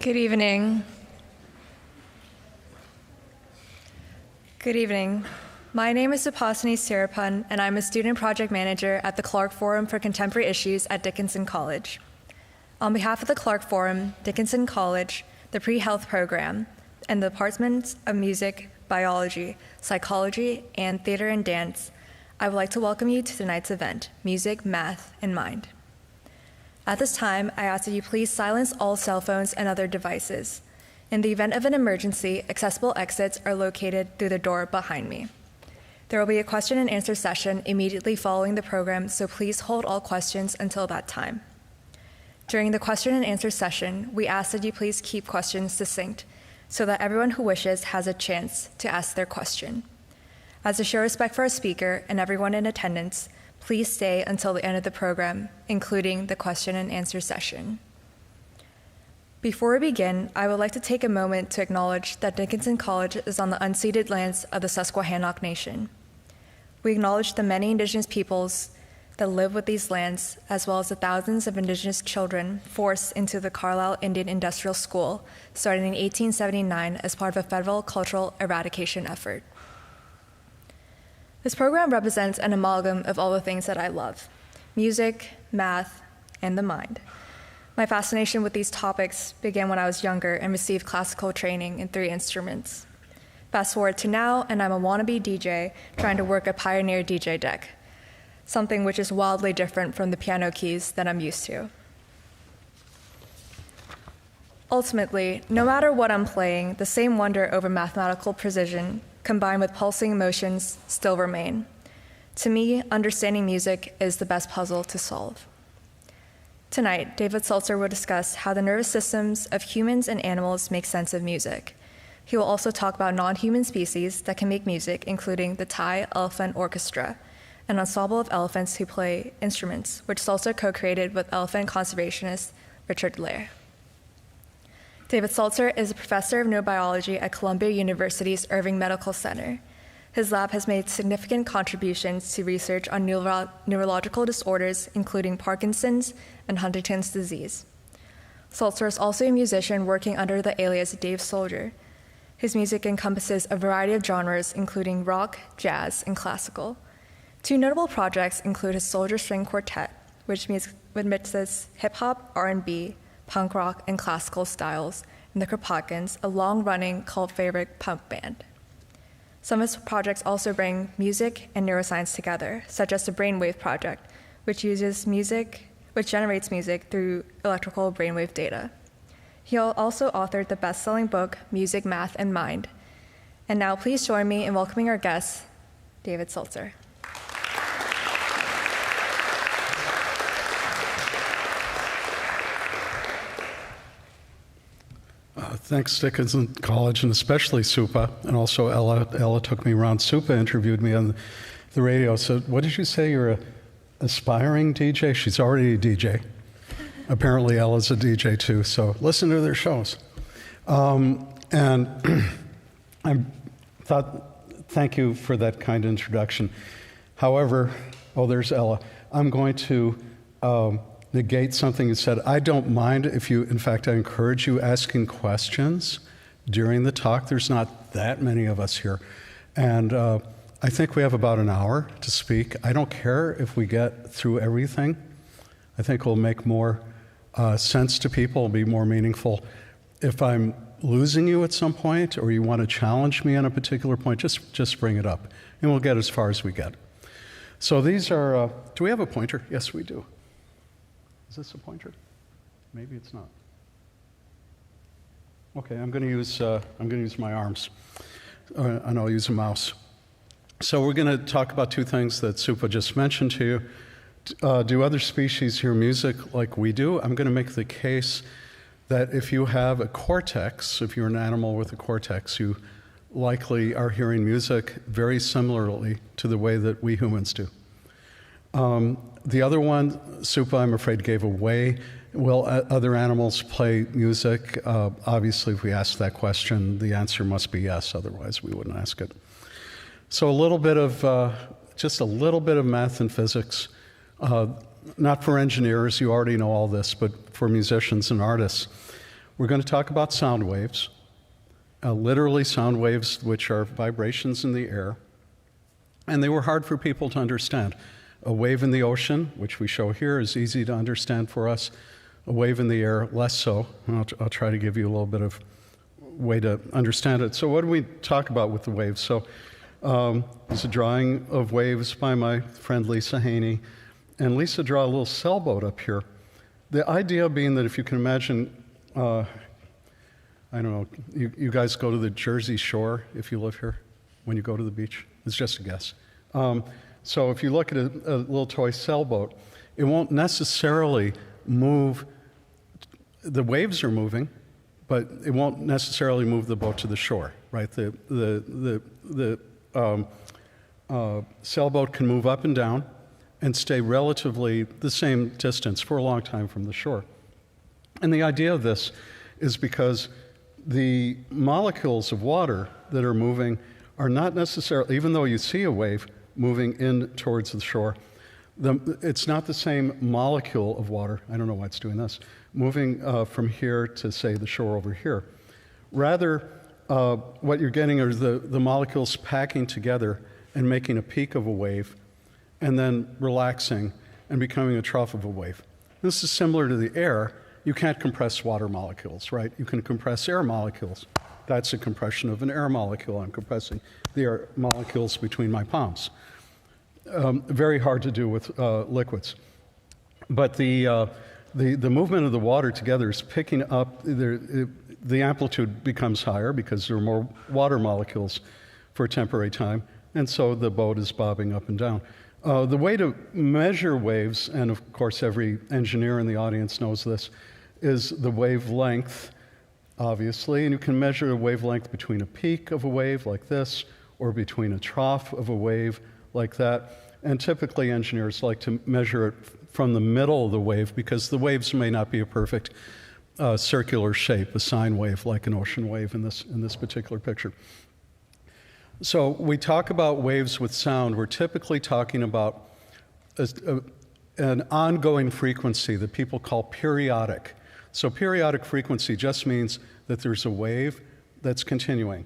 Good evening. Good evening. My name is Upasani Sirapan, and I'm a student project manager at the Clark Forum for Contemporary Issues at Dickinson College. On behalf of the Clark Forum, Dickinson College, the Pre-Health Program, and the Departments of Music, Biology, Psychology, and Theater and Dance, I would like to welcome you to tonight's event, Music, Math, and Mind. At this time, I ask that you please silence all cell phones and other devices. In the event of an emergency, accessible exits are located through the door behind me. There will be a question and answer session immediately following the program, so please hold all questions until that time. During the question and answer session, we ask that you please keep questions succinct so that everyone who wishes has a chance to ask their question. As a show of respect for our speaker and everyone in attendance, please stay until the end of the program, including the question and answer session. Before we begin, I would like to take a moment to acknowledge that Dickinson College is on the unceded lands of the Susquehannock Nation. We acknowledge the many Indigenous peoples that live with these lands, as well as the thousands of Indigenous children forced into the Carlisle Indian Industrial School, starting in 1879 as part of a federal cultural eradication effort. This program represents an amalgam of all the things that I love: music, math, and the mind. My fascination with these topics began when I was younger and received classical training in 3 instruments. Fast forward to now, and I'm a wannabe DJ trying to work a Pioneer DJ deck, something which is wildly different from the piano keys that I'm used to. Ultimately, no matter what I'm playing, the same wonder over mathematical precision combined with pulsing emotions still remain. To me, understanding music is the best puzzle to solve. Tonight, David Sulzer will discuss how the nervous systems of humans and animals make sense of music. He will also talk about non-human species that can make music, including the Thai Elephant Orchestra, an ensemble of elephants who play instruments, which Sulzer co-created with elephant conservationist Richard Lair. David Sulzer is a professor of neurobiology at Columbia University's Irving Medical Center. His lab has made significant contributions to research on neurological disorders, including Parkinson's and Huntington's disease. Sulzer is also a musician working under the alias David Sulzer. His music encompasses a variety of genres, including rock, jazz, and classical. 2 notable projects include his Soldier String Quartet, which mixes hip-hop, R&B, punk rock, and classical styles, and the Kropotkins, a long-running cult favorite punk band. Some of his projects also bring music and neuroscience together, such as the Brainwave Project, which generates music through electrical brainwave data. He also authored the best-selling book, Music, Math, and Mind. And now please join me in welcoming our guest, David Sulzer. Thanks, Dickinson College, and especially Supa, and also Ella. Ella took me around. Supa interviewed me on the radio. So what did you say? You're an aspiring DJ? She's already a DJ. Apparently Ella's a DJ too, so listen to their shows. And I thought, thank you for that kind introduction. However, there's Ella. I'm going to negate something you said. I don't mind if you, in fact, I encourage you asking questions during the talk. There's not that many of us here. And I think we have about an hour to speak. I don't care if we get through everything. I think it'll make more sense to people, be more meaningful. If I'm losing you at some point or you want to challenge me on a particular point, just bring it up, and we'll get as far as we get. So these are, do we have a pointer? Yes, we do. Is this a pointer? Maybe it's not. Okay, I'm going to use my arms, and I'll use a mouse. So we're going to talk about 2 things that Supa just mentioned to you. Do other species hear music like we do? I'm going to make the case that if you have a cortex, if you're an animal with a cortex, you likely are hearing music very similarly to the way that we humans do. The other one, Supa, I'm afraid, gave away. Will other animals play music? Obviously, if we ask that question, the answer must be yes, otherwise we wouldn't ask it. So just a little bit of math and physics. Not for engineers, you already know all this, but for musicians and artists. We're going to talk about sound waves, literally sound waves, which are vibrations in the air. And they were hard for people to understand. A wave in the ocean, which we show here, is easy to understand for us. A wave in the air, less so. I'll try to give you a little bit of way to understand it. So what do we talk about with the waves? So there's a drawing of waves by my friend Lisa Haney. And Lisa drew a little sailboat up here. The idea being that if you can imagine, I don't know, you guys go to the Jersey Shore if you live here, when you go to the beach? It's just a guess. So if you look at a little toy sailboat, it won't necessarily move. The waves are moving, but it won't necessarily move the boat to the shore, right? The sailboat can move up and down and stay relatively the same distance for a long time from the shore. And the idea of this is because the molecules of water that are moving are not necessarily, even though you see a wave moving in towards the shore, it's not the same molecule of water, I don't know why it's doing this, moving from here to, say, the shore over here. Rather, what you're getting are the molecules packing together and making a peak of a wave, and then relaxing and becoming a trough of a wave. This is similar to the air. You can't compress water molecules, right? You can compress air molecules. That's a compression of an air molecule. I'm compressing the air molecules between my palms. Very hard to do with liquids. But the movement of the water together is picking up, the amplitude becomes higher because there are more water molecules for a temporary time, and so the boat is bobbing up and down. The way to measure waves, and of course every engineer in the audience knows this, is the wavelength, obviously, and you can measure a wavelength between a peak of a wave like this or between a trough of a wave like that. And typically engineers like to measure it from the middle of the wave because the waves may not be a perfect circular shape, a sine wave like an ocean wave in this particular picture. So we talk about waves with sound. We're typically talking about an ongoing frequency that people call periodic. So periodic frequency just means that there's a wave that's continuing.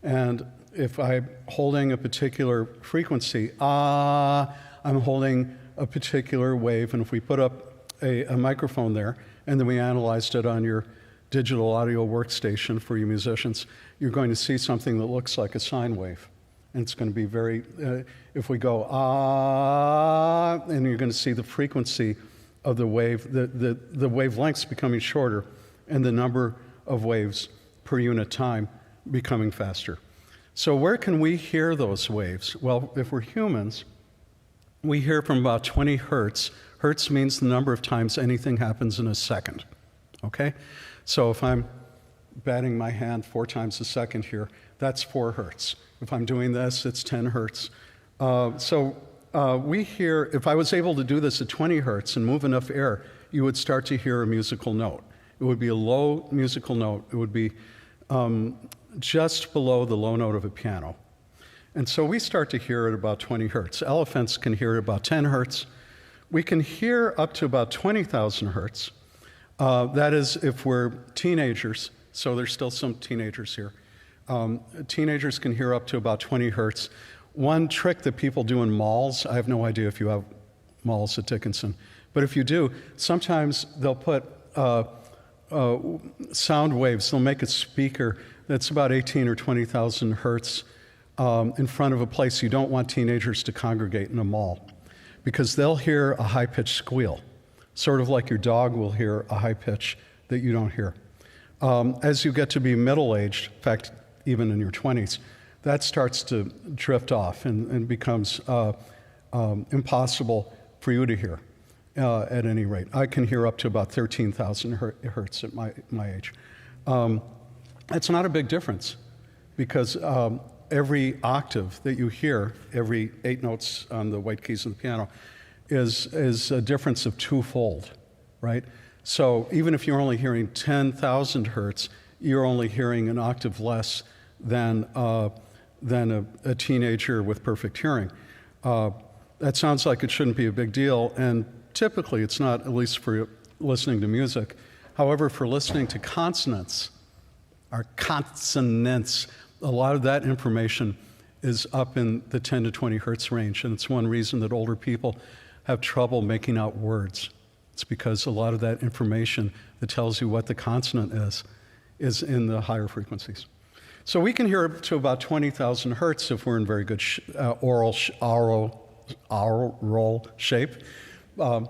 And if I'm holding a particular frequency, I'm holding a particular wave. And if we put up a microphone there, and then we analyzed it on your digital audio workstation for you musicians, you're going to see something that looks like a sine wave. And it's going to be very, if we go, and you're going to see the frequency of the wave, the wavelengths becoming shorter, and the number of waves per unit time becoming faster. So where can we hear those waves? Well, if we're humans, we hear from about 20 hertz. Hertz means the number of times anything happens in a second, okay? So if I'm batting my hand 4 times a second here, that's 4 hertz. If I'm doing this, it's 10 hertz. We hear, if I was able to do this at 20 hertz and move enough air, you would start to hear a musical note. It would be a low musical note. It would be just below the low note of a piano. And so we start to hear it about 20 hertz. Elephants can hear it about 10 hertz. We can hear up to about 20,000 hertz. That is if we're teenagers, so there's still some teenagers here. Teenagers can hear up to about 20 hertz. One trick that people do in malls, I have no idea if you have malls at Dickinson, but if you do, sometimes they'll put sound waves. They'll make a speaker that's about 18 or 20,000 hertz in front of a place you don't want teenagers to congregate in a mall, because they'll hear a high-pitched squeal, sort of like your dog will hear a high pitch that you don't hear. As you get to be middle-aged, in fact, even in your 20s, that starts to drift off and becomes impossible for you to hear at any rate. I can hear up to about 13,000 hertz at my age. It's not a big difference because every octave that you hear, every 8 notes on the white keys of the piano, is a difference of 2-fold, right? So even if you're only hearing 10,000 hertz, you're only hearing an octave less than a teenager with perfect hearing. That sounds like it shouldn't be a big deal, and typically it's not, at least for listening to music. However, for listening to consonants, or consonants, a lot of that information is up in the 10 to 20 hertz range, and it's one reason that older people have trouble making out words. It's because a lot of that information that tells you what the consonant is in the higher frequencies. So we can hear up to about 20,000 hertz if we're in very good aural shape.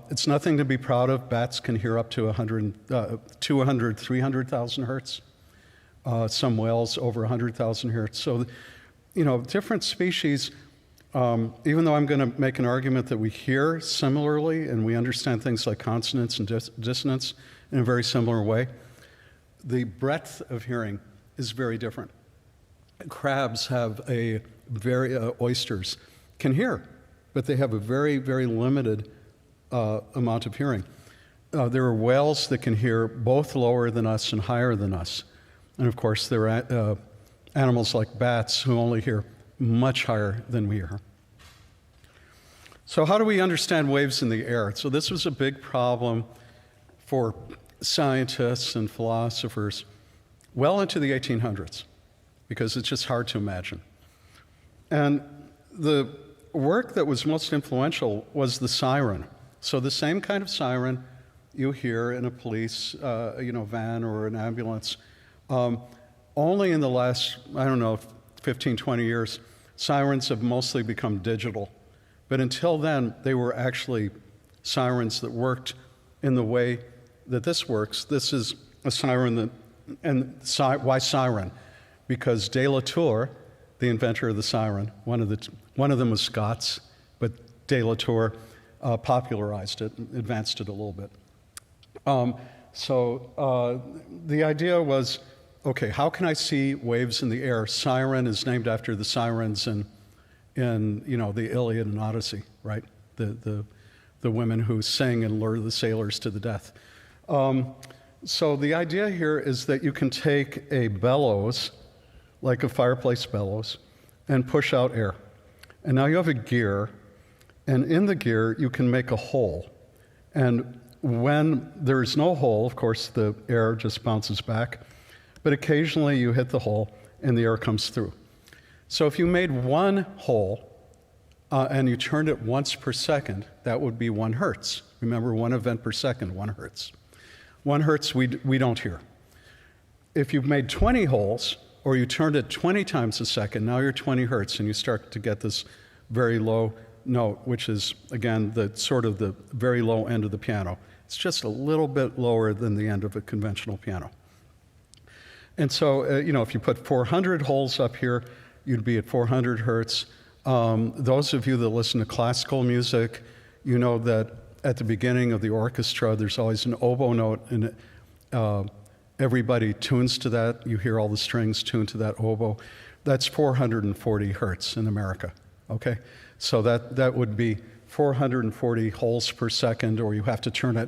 It's nothing to be proud of. Bats can hear up to 200, 300,000 hertz. Some whales over 100,000 hertz. So, different species, even though I'm going to make an argument that we hear similarly and we understand things like consonance and dissonance in a very similar way, the breadth of hearing is very different. Crabs have oysters can hear, but they have a very, very limited amount of hearing. There are whales that can hear both lower than us and higher than us. And of course, there are animals like bats who only hear much higher than we hear. So how do we understand waves in the air? So this was a big problem for scientists and philosophers well into the 1800s, because it's just hard to imagine. And the work that was most influential was the siren. So the same kind of siren you hear in a police van or an ambulance. Only in the last, 15, 20 years, sirens have mostly become digital. But until then, they were actually sirens that worked in the way that this works. This is a siren why siren? Because De La Tour, the inventor of the siren, one of them was Scots, but De La Tour popularized it, advanced it a little bit. So the idea was, okay, how can I see waves in the air? Siren is named after the sirens in the Iliad and Odyssey, right? The women who sing and lure the sailors to the death. So the idea here is that you can take a bellows, like a fireplace bellows, and push out air. And now you have a gear, and in the gear you can make a hole. And when there's no hole, of course, the air just bounces back. But occasionally you hit the hole and the air comes through. So if you made one hole and you turned it once per second, that would be 1 hertz. Remember, 1 event per second, 1 hertz. 1 hertz we don't hear. If you've made 20 holes, or you turned it 20 times a second, now you're 20 hertz, and you start to get this very low note, which is, again, the very low end of the piano. It's just a little bit lower than the end of a conventional piano. And so, if you put 400 holes up here, you'd be at 400 hertz. Those of you that listen to classical music, you know that at the beginning of the orchestra, there's always an oboe note, and everybody tunes to that. You hear all the strings tuned to that oboe. That's 440 hertz in America, okay? So that would be 440 holes per second, or you have to turn it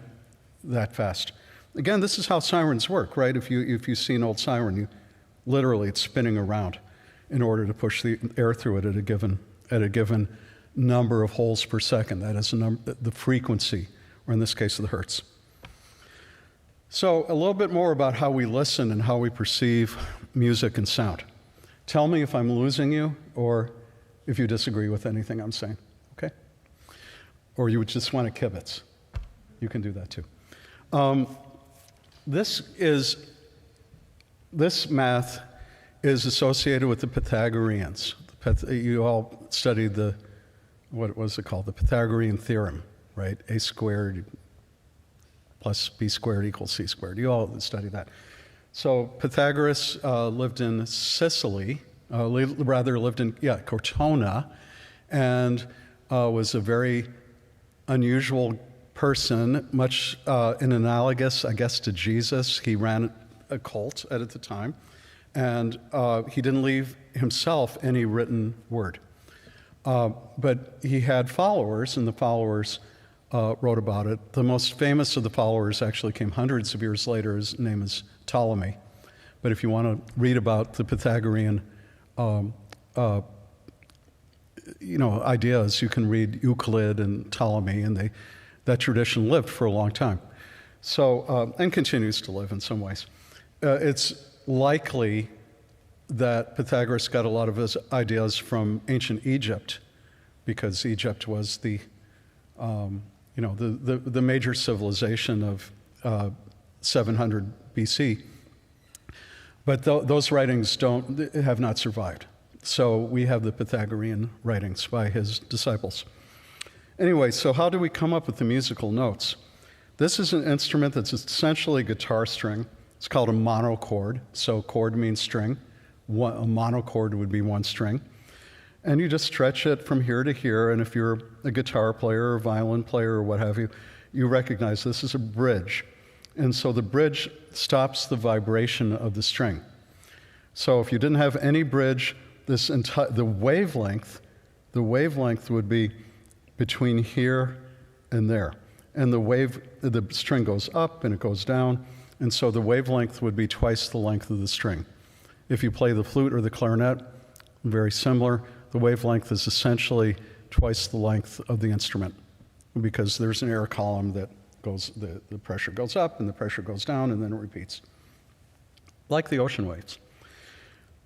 that fast. Again, this is how sirens work, right? If you see an old siren, literally it's spinning around in order to push the air through it at a given number of holes per second. That is the frequency, or in this case, the hertz. So a little bit more about how we listen and how we perceive music and sound. Tell me if I'm losing you or if you disagree with anything I'm saying, okay? Or you would just want to kibitz. You can do that too. This math is associated with the Pythagoreans. You all studied what was it called? The Pythagorean theorem, right? A squared plus b squared equals c squared. You all studied that. So Pythagoras lived in Sicily, lived in Cortona, and was a very unusual person, much in analogous, I guess, to Jesus. He ran a cult at the time, and he didn't leave himself any written word. But he had followers, and the followers wrote about it. The most famous of the followers actually came hundreds of years later. His name is Ptolemy. But if you want to read about the Pythagorean ideas, you can read Euclid and Ptolemy, and that tradition lived for a long time. So, and continues to live in some ways. It's likely that Pythagoras got a lot of his ideas from ancient Egypt, because Egypt was the major civilization of 700 BC. But those writings have not survived. So we have the Pythagorean writings by his disciples. Anyway, so how do we come up with the musical notes? This is an instrument that's essentially a guitar string. It's called a monochord. So chord means string. A monochord would be one string. And you just stretch it from here to here. And if you're a guitar player or violin player or what have you, you recognize this is a bridge. And so the bridge stops the vibration of the string. So if you didn't have any bridge, the wavelength would be between here and there. And the string goes up and it goes down, and so the wavelength would be twice the length of the string. If you play the flute or the clarinet, very similar. The wavelength is essentially twice the length of the instrument, because there's an air column that goes, the pressure goes up and the pressure goes down, and then it repeats, like the ocean waves.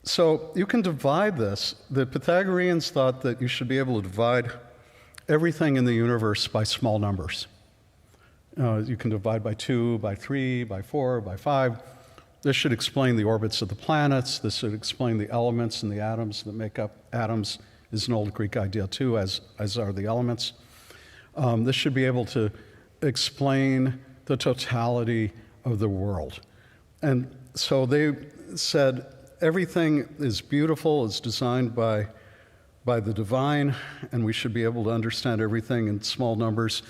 So you can divide this. The Pythagoreans thought that you should be able to divide everything in the universe by small numbers. You can divide by 2, by 3, by 4, by 5. This should explain the orbits of the planets. This should explain the elements and the atoms that make up atoms, is an old Greek idea too, as are the elements. This should be able to explain the totality of the world. And so they said everything is beautiful, is designed by the divine, and we should be able to understand everything in small numbers.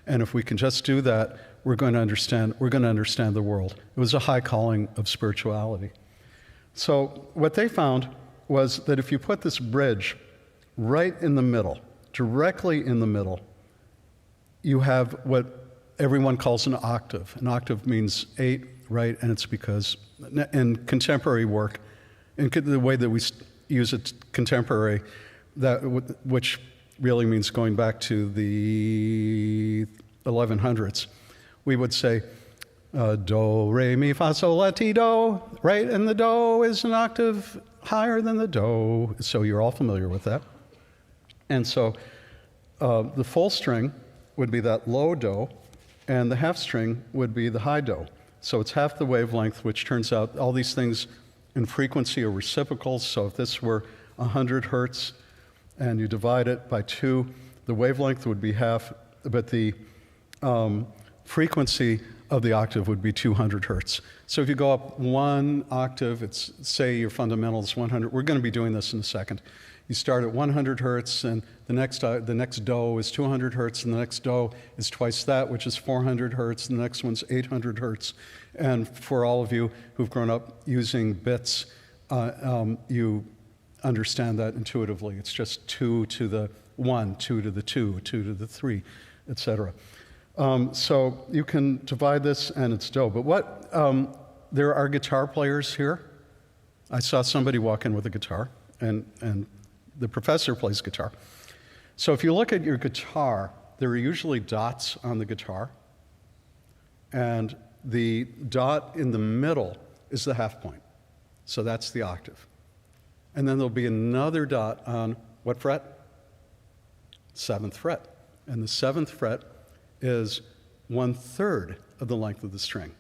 And if we can just do that, we're going to understand the world. It was a high calling of spirituality. So what they found was that if you put this bridge right in the middle, directly in the middle, you have what everyone calls an octave. An octave means 8, right? And it's because in contemporary work, in the way that we use it contemporary, which really means going back to the 1100s, we would say do, re, mi, fa, sol, la, ti, do, right? And the do is an octave higher than the do, so you're all familiar with that. And so the full string would be that low do, and the half string would be the high do. So it's half the wavelength, which turns out all these things in frequency are reciprocals. So if this were 100 hertz and you divide it by 2, the wavelength would be half, but the frequency of the octave would be 200 hertz. So if you go up one octave, it's, say your fundamental is 100. We're going to be doing this in a second. You start at 100 hertz, and the next do is 200 hertz, and the next do is twice that, which is 400 hertz, and the next one's 800 hertz. And for all of you who've grown up using bits, you understand that intuitively. It's just 2 to the 1, 2 to the 2, 2 to the 3, etc. So you can divide this, and it's do. But there are guitar players here. I saw somebody walk in with a guitar, and the professor plays guitar. So if you look at your guitar, there are usually dots on the guitar, and the dot in the middle is the half point. So that's the octave. And then there'll be another dot on what fret? 7th fret. And the 7th fret is 1/3 of the length of the string.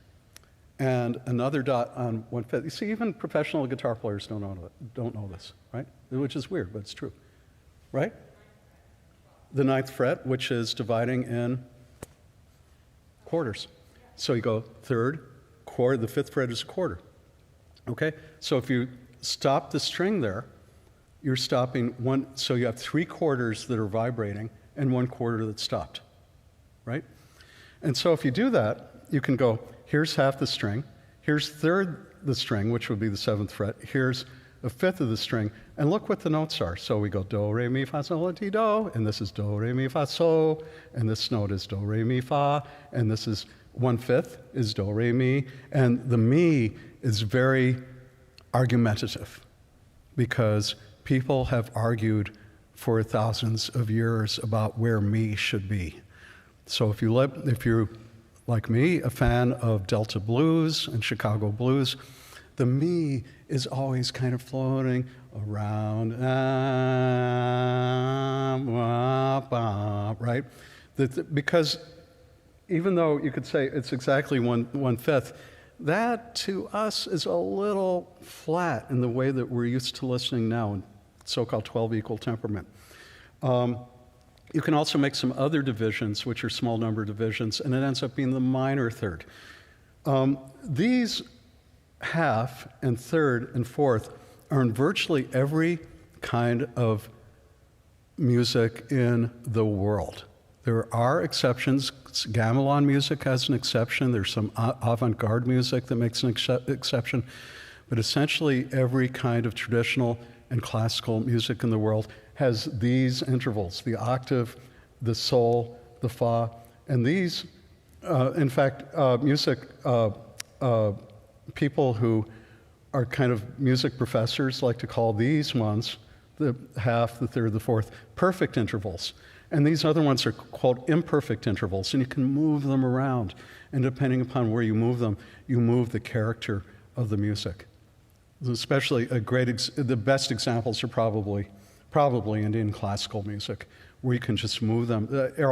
And another dot on 1/5. You see, even professional guitar players don't know this, right? Which is weird, but it's true, right? The 9th fret, which is dividing in quarters. So you go 3rd, quarter, the 5th fret is a quarter, okay? So if you stop the string there, you're stopping one, so you have 3 quarters that are vibrating and 1 quarter that's stopped, right? And so if you do that, you can go, here's half the string, here's 1/3 the string, which would be the 7th fret, here's 1/5 of the string, and look what the notes are. So we go do, re, mi, fa, sol, la, ti, do, and this is do, re, mi, fa, sol, and this note is do, re, mi, fa, and this is 1/5 is do, re, mi, and the mi is very argumentative because people have argued for thousands of years about where mi should be. So if you like me, a fan of Delta blues and Chicago blues, the me is always kind of floating around, right? Because even though you could say it's exactly one-fifth, that to us is a little flat in the way that we're used to listening now in so-called 12 equal temperament. You can also make some other divisions, which are small number divisions, and it ends up being the minor third. These half and third and fourth are in virtually every kind of music in the world. There are exceptions. Gamelan music has an exception. There's some avant-garde music that makes an exception. But essentially, every kind of traditional and classical music in the world has these intervals, the octave, the sol, the fa. And these, in fact, people who are kind of music professors like to call these ones, the half, the third, the fourth, perfect intervals. And these other ones are called imperfect intervals, and you can move them around. And depending upon where you move them, you move the character of the music. Especially the best examples are probably Indian classical music, where you can just move them.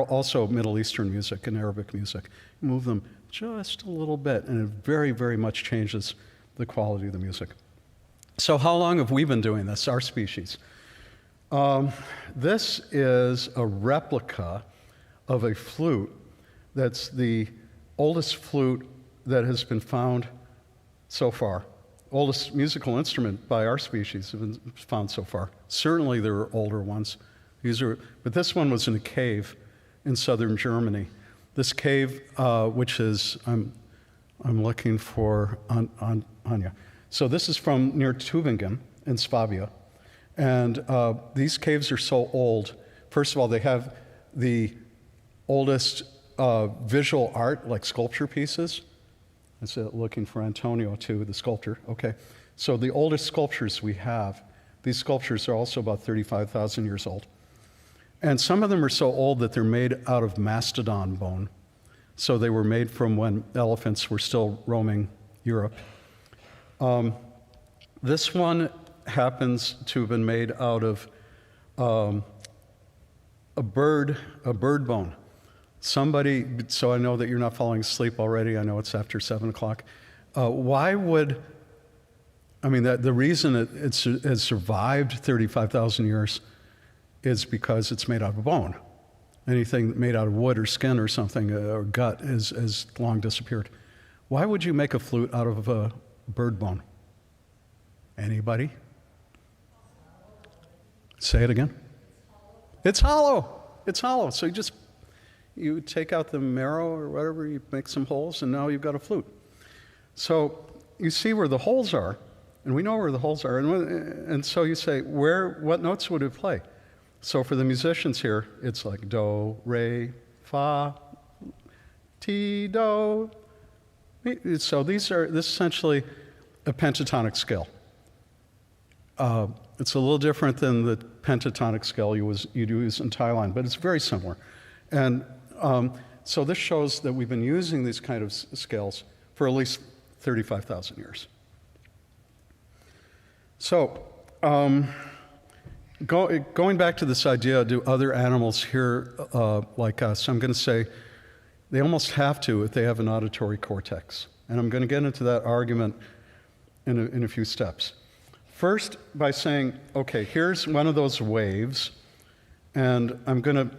Also Middle Eastern music and Arabic music. Move them just a little bit, and it very, very much changes the quality of the music. So how long have we been doing this, our species? This is a replica of a flute that's the oldest flute that has been found so far. Oldest musical instrument by our species has been found so far. Certainly there are older ones. But this one was in a cave in southern Germany. This cave, which is, I'm looking for Anya. So this is from near Tübingen in Swabia. And these caves are so old. First of all, they have the oldest visual art, like sculpture pieces. I'm looking for Antonio, too, the sculptor. Okay. So the oldest sculptures we have, these sculptures are also about 35,000 years old. And some of them are so old that they're made out of mastodon bone. So they were made from when elephants were still roaming Europe. This one happens to have been made out of a bird bone. Somebody, so I know that you're not falling asleep already. I know it's after 7 o'clock. Why would, the reason it has survived 35,000 years is because it's made out of bone. Anything made out of wood or skin or something, or gut, has long disappeared. Why would you make a flute out of a bird bone? Anybody? Say it again. It's hollow. It's hollow. So you take out the marrow or whatever, you make some holes, and now you've got a flute. So you see where the holes are, and we know where the holes are, and so you say, what notes would it play? So for the musicians here, it's like do, re, fa, ti, do. So this is essentially a pentatonic scale. It's a little different than the pentatonic scale you'd use in Thailand, but it's very similar. And so this shows that we've been using these kind of scales for at least 35,000 years. So going back to this idea, do other animals hear like us? I'm going to say they almost have to if they have an auditory cortex. And I'm going to get into that argument in a few steps. First, by saying, okay, here's one of those waves, and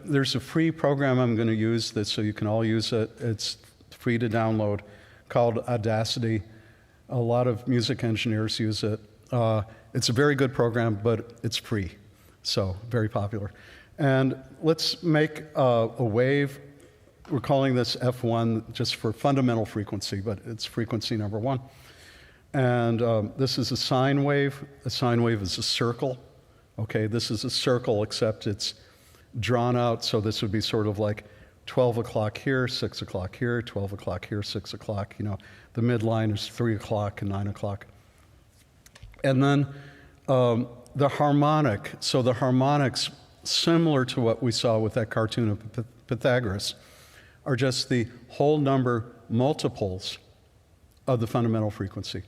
there's a free program I'm going to use that so you can all use it. It's free to download, called Audacity. A lot of music engineers use it. It's a very good program, but it's free, so very popular. And let's make a wave. We're calling this F1 just for fundamental frequency, but it's frequency number 1. And this is a sine wave. A sine wave is a circle. Okay, this is a circle, except it's drawn out, so this would be sort of like 12 o'clock here, 6 o'clock here, 12 o'clock here, 6 o'clock. The midline is 3 o'clock and 9 o'clock. And then the harmonic. So the harmonics, similar to what we saw with that cartoon of Pythagoras, are just the whole number multiples of the fundamental frequency.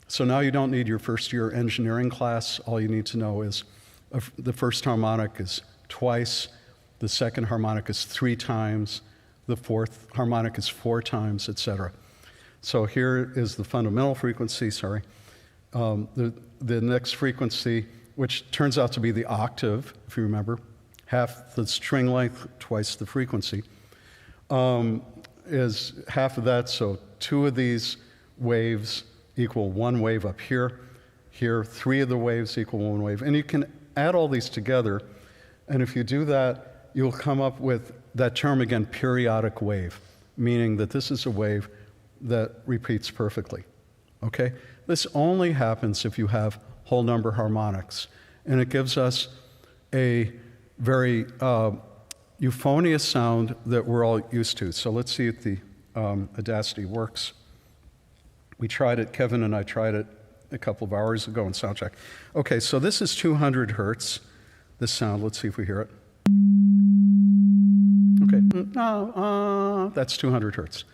So now you don't need your first year engineering class. All you need to know is the first harmonic is twice, the second harmonic is 3 times, the fourth harmonic is 4 times, etc. So here is the fundamental frequency, the next frequency, which turns out to be the octave, if you remember, half the string length, twice the frequency, is half of that, so 2 of these waves equal 1 wave up here. Here, 3 of the waves equal 1 wave. And you can add all these together, and if you do that, you'll come up with that term again, periodic wave, meaning that this is a wave that repeats perfectly, okay? This only happens if you have whole number harmonics, and it gives us a very euphonious sound that we're all used to. So let's see if the Audacity works. We tried it, Kevin and I tried it a couple of hours ago in soundcheck. Okay, so this is 200 hertz, this sound. Let's see if we hear it. Okay, that's 200 hertz.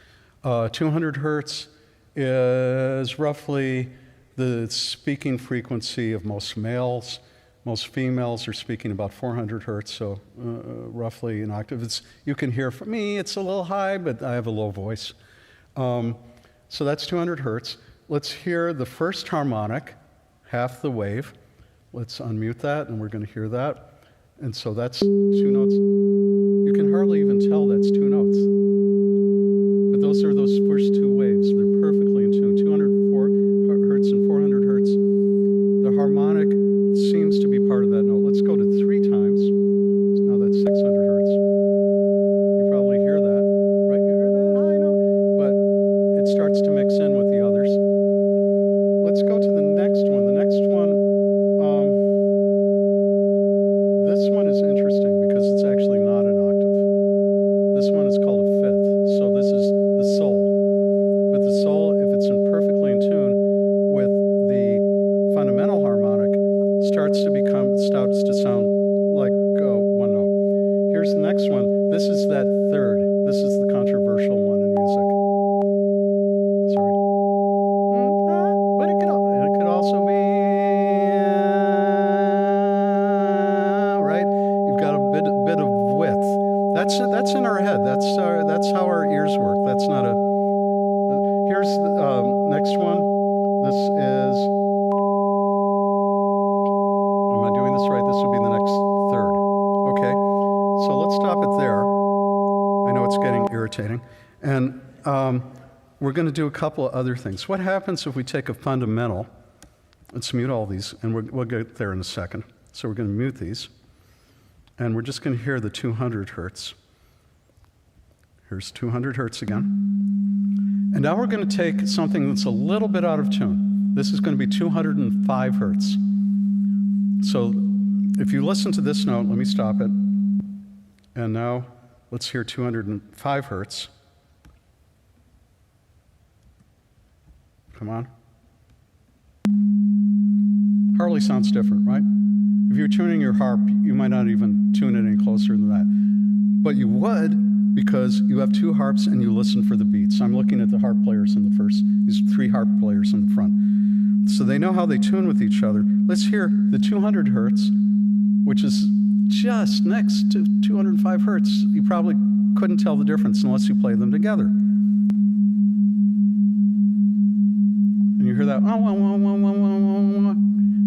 200 hertz is roughly the speaking frequency of most males. Most females are speaking about 400 hertz, so roughly an octave. You can hear from me, it's a little high, but I have a low voice. So that's 200 hertz. Let's hear the first harmonic, half the wave. Let's unmute that, and we're going to hear that. And so that's 2 notes. You can hardly even tell that's 2 notes. But those are those first 2 waves. They're perfectly in tune. 204 hertz and 400 hertz. The harmonic seems to be part of that note. Let's go to 3 times. So now that's 600 hertz. You probably hear that, right? You hear that? I know. But it starts to mix in with the others. Let's go to the next one. The next one, this one is interesting because it's actually not an octave. This one is called a fifth. So this is the soul. But the soul, if it's perfectly in tune with the fundamental harmonic, starts to sound like 1 note. Here's the next one. This is that third. This is the controversial one in music. Sorry. But it could also be right. You've got a bit of width. That's in our head. That's how our ears work. That's not a. Here's the next one. This is. Am I doing this right? This would be the next third. Okay. So let's stop it there. I know it's getting irritating, and we're going to do a couple of other things. What happens if we take a fundamental? Let's mute all these, and we'll get there in a second. So we're going to mute these, and we're just going to hear the 200 hertz. Here's 200 hertz again. And now we're going to take something that's a little bit out of tune. This is going to be 205 hertz. So if you listen to this note, let me stop it. And now let's hear 205 hertz. Come on. Hardly sounds different, right? If you're tuning your harp, you might not even tune it any closer than that. But you would, because you have 2 harps and you listen for the beats. I'm looking at the harp players in the first, these 3 harp players in the front. So they know how they tune with each other. Let's hear the 200 hertz, which is just next to 205 hertz. You probably couldn't tell the difference unless you play them together. And you hear that,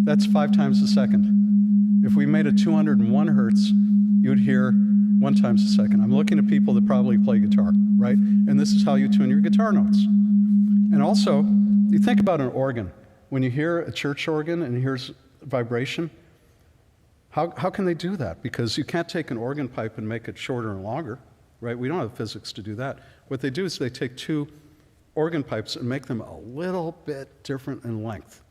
that's 5 times a second. If we made it 201 hertz, you'd hear 1 times a second. I'm looking at people that probably play guitar, right? And this is how you tune your guitar notes. And also, you think about an organ. When you hear a church organ and here's vibration, how can they do that? Because you can't take an organ pipe and make it shorter and longer, right? We don't have physics to do that. What they do is they take 2 organ pipes and make them a little bit different in length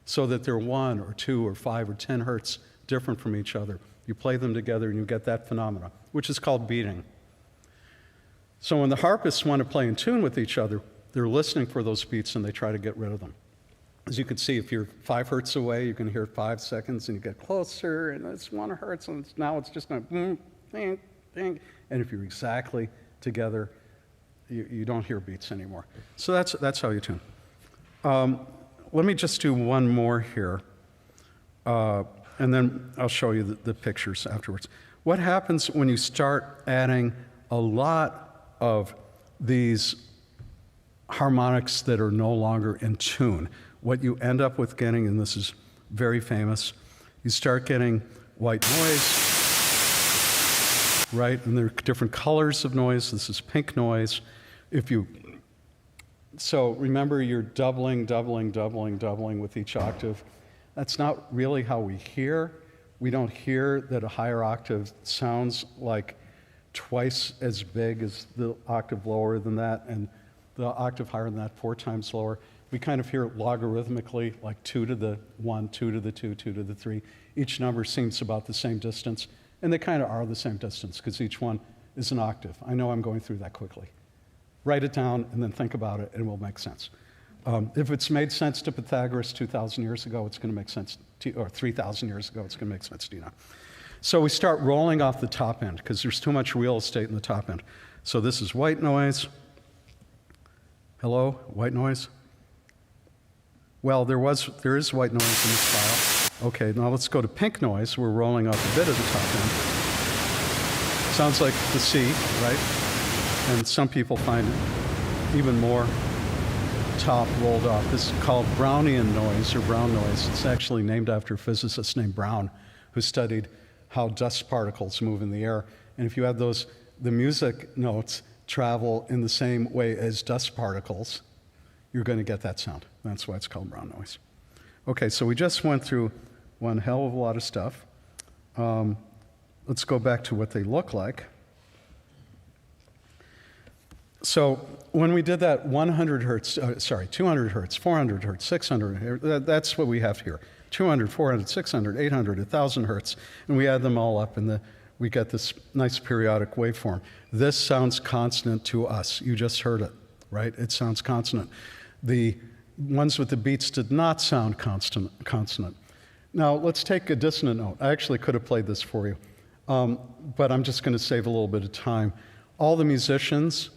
so that they're 1 or 2 or 5 or 10 hertz different from each other. You play them together and you get that phenomena, which is called beating. So when the harpists want to play in tune with each other, they're listening for those beats and they try to get rid of them. As you can see, if you're 5 hertz away, you can hear 5 seconds, and you get closer, and it's 1 hertz, and now it's just going to boom, ding, ding. And if you're exactly together, you don't hear beats anymore. So that's how you tune. Let me just do one more here, and then I'll show you the pictures afterwards. What happens when you start adding a lot of these harmonics that are no longer in tune? What you end up with getting, and this is very famous, you start getting white noise, right? And there are different colors of noise. This is pink noise. So remember, you're doubling with each octave. That's not really how we hear. We don't hear that a higher octave sounds like twice as big as the octave lower than that, and the octave higher than that 4 times lower. We kind of hear it logarithmically, like 2 to the 1, 2 to the 2, 2 to the 3. Each number seems about the same distance, and they kind of are the same distance because each one is an octave. I know I'm going through that quickly. Write it down and then think about it, and it will make sense. If it's made sense to Pythagoras 2,000 years ago, it's going to make sense to you, or 3,000 years ago, it's going to make sense to you now. So we start rolling off the top end because there's too much real estate in the top end. So this is white noise. Hello, white noise? Well, there is white noise in this file. Okay, now let's go to pink noise. We're rolling off a bit of the top end. Sounds like the C, right? And some people find even more top rolled off. This is called Brownian noise, or brown noise. It's actually named after a physicist named Brown, who studied how dust particles move in the air. And if you have the music notes travel in the same way as dust particles, you're going to get that sound. That's why it's called brown noise. Okay, so we just went through one hell of a lot of stuff. Let's go back to what they look like. So when we did that 100 hertz, 200 hertz, 400 hertz, 600, that's what we have here. 200, 400, 600, 800, 1,000 hertz, and we add them all up, and we get this nice periodic waveform. This sounds consonant to us. You just heard it, right? It sounds consonant. The ones with the beats did not sound consonant. Now, let's take a dissonant note. I actually could have played this for you, but I'm just going to save a little bit of time. All the musicians,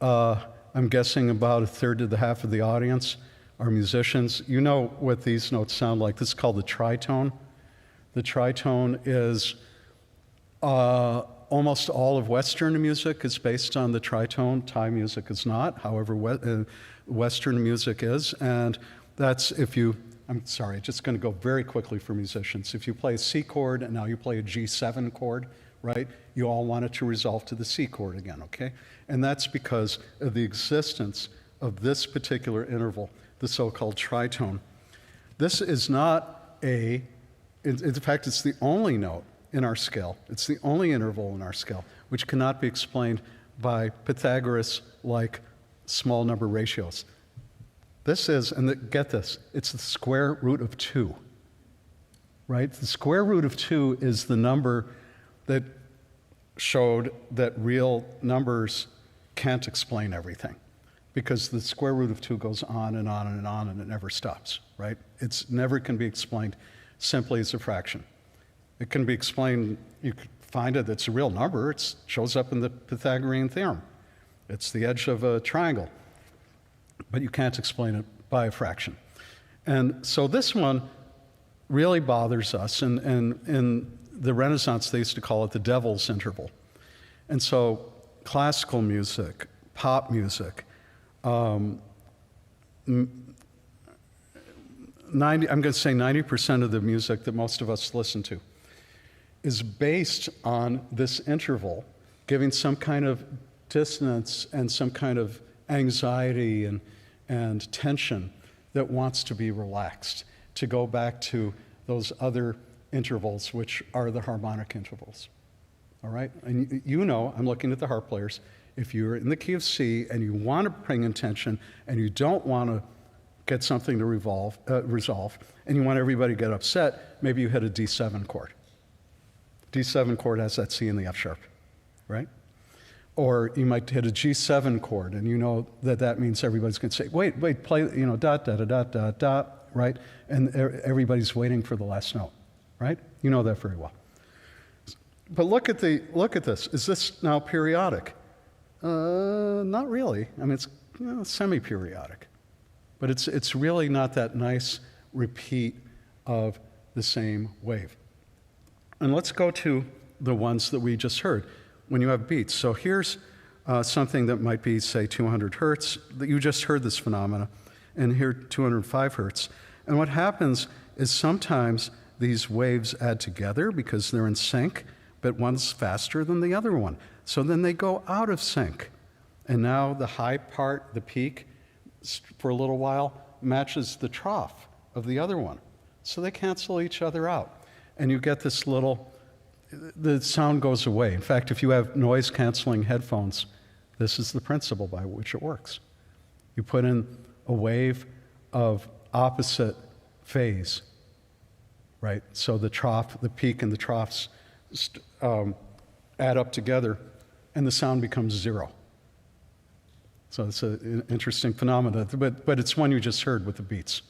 I'm guessing about a third to the half of the audience are musicians. You know what these notes sound like. This is called the tritone. The tritone is almost all of Western music is based on the tritone. Thai music is not. However, Western music is. And that's I'm sorry, just going to go very quickly for musicians. If you play a C chord and now you play a G7 chord, right? You all want it to resolve to the C chord again, okay? And that's because of the existence of this particular interval, the so-called tritone. This is not in fact, it's the only note in our scale. It's the only interval in our scale which cannot be explained by Pythagoras-like small number ratios. This is, and get this, it's the square root of 2, right? The square root of 2 is the number that showed that real numbers can't explain everything because the square root of 2 goes on and on and on and it never stops, right? It never can be explained simply as a fraction. It can be explained, you could find it, it's a real number, it shows up in the Pythagorean theorem. It's the edge of a triangle, but you can't explain it by a fraction. And so this one really bothers us, and in the Renaissance, they used to call it the devil's interval. And so classical music, pop music, I'm going to say 90% of the music that most of us listen to is based on this interval, giving some kind of dissonance and some kind of anxiety and tension that wants to be relaxed, to go back to those other intervals, which are the harmonic intervals. All right? And you know, I'm looking at the harp players, if you're in the key of C and you want to bring in tension and you don't want to get something to resolve, and you want everybody to get upset, maybe you hit a D7 chord. D7 chord has that C in the F sharp, right? Or you might hit a G7 chord, and you know that means everybody's going to say, wait, play, dot, dot, dot, dot, dot, right? And everybody's waiting for the last note, right? You know that very well. But look at this. Is this now periodic? Not really. I mean, it's semi-periodic. But it's really not that nice repeat of the same wave. And let's go to the ones that we just heard when you have beats. So here's something that might be, say, 200 hertz. That you just heard this phenomena, and here 205 hertz. And what happens is sometimes these waves add together because they're in sync, but one's faster than the other one. So then they go out of sync. And now the high part, the peak, for a little while, matches the trough of the other one. So they cancel each other out. And you get this the sound goes away. In fact, if you have noise-canceling headphones, this is the principle by which it works. You put in a wave of opposite phase, right? So the trough, the peak and the troughs add up together, and the sound becomes zero. So it's an interesting phenomenon, but it's one you just heard with the beats.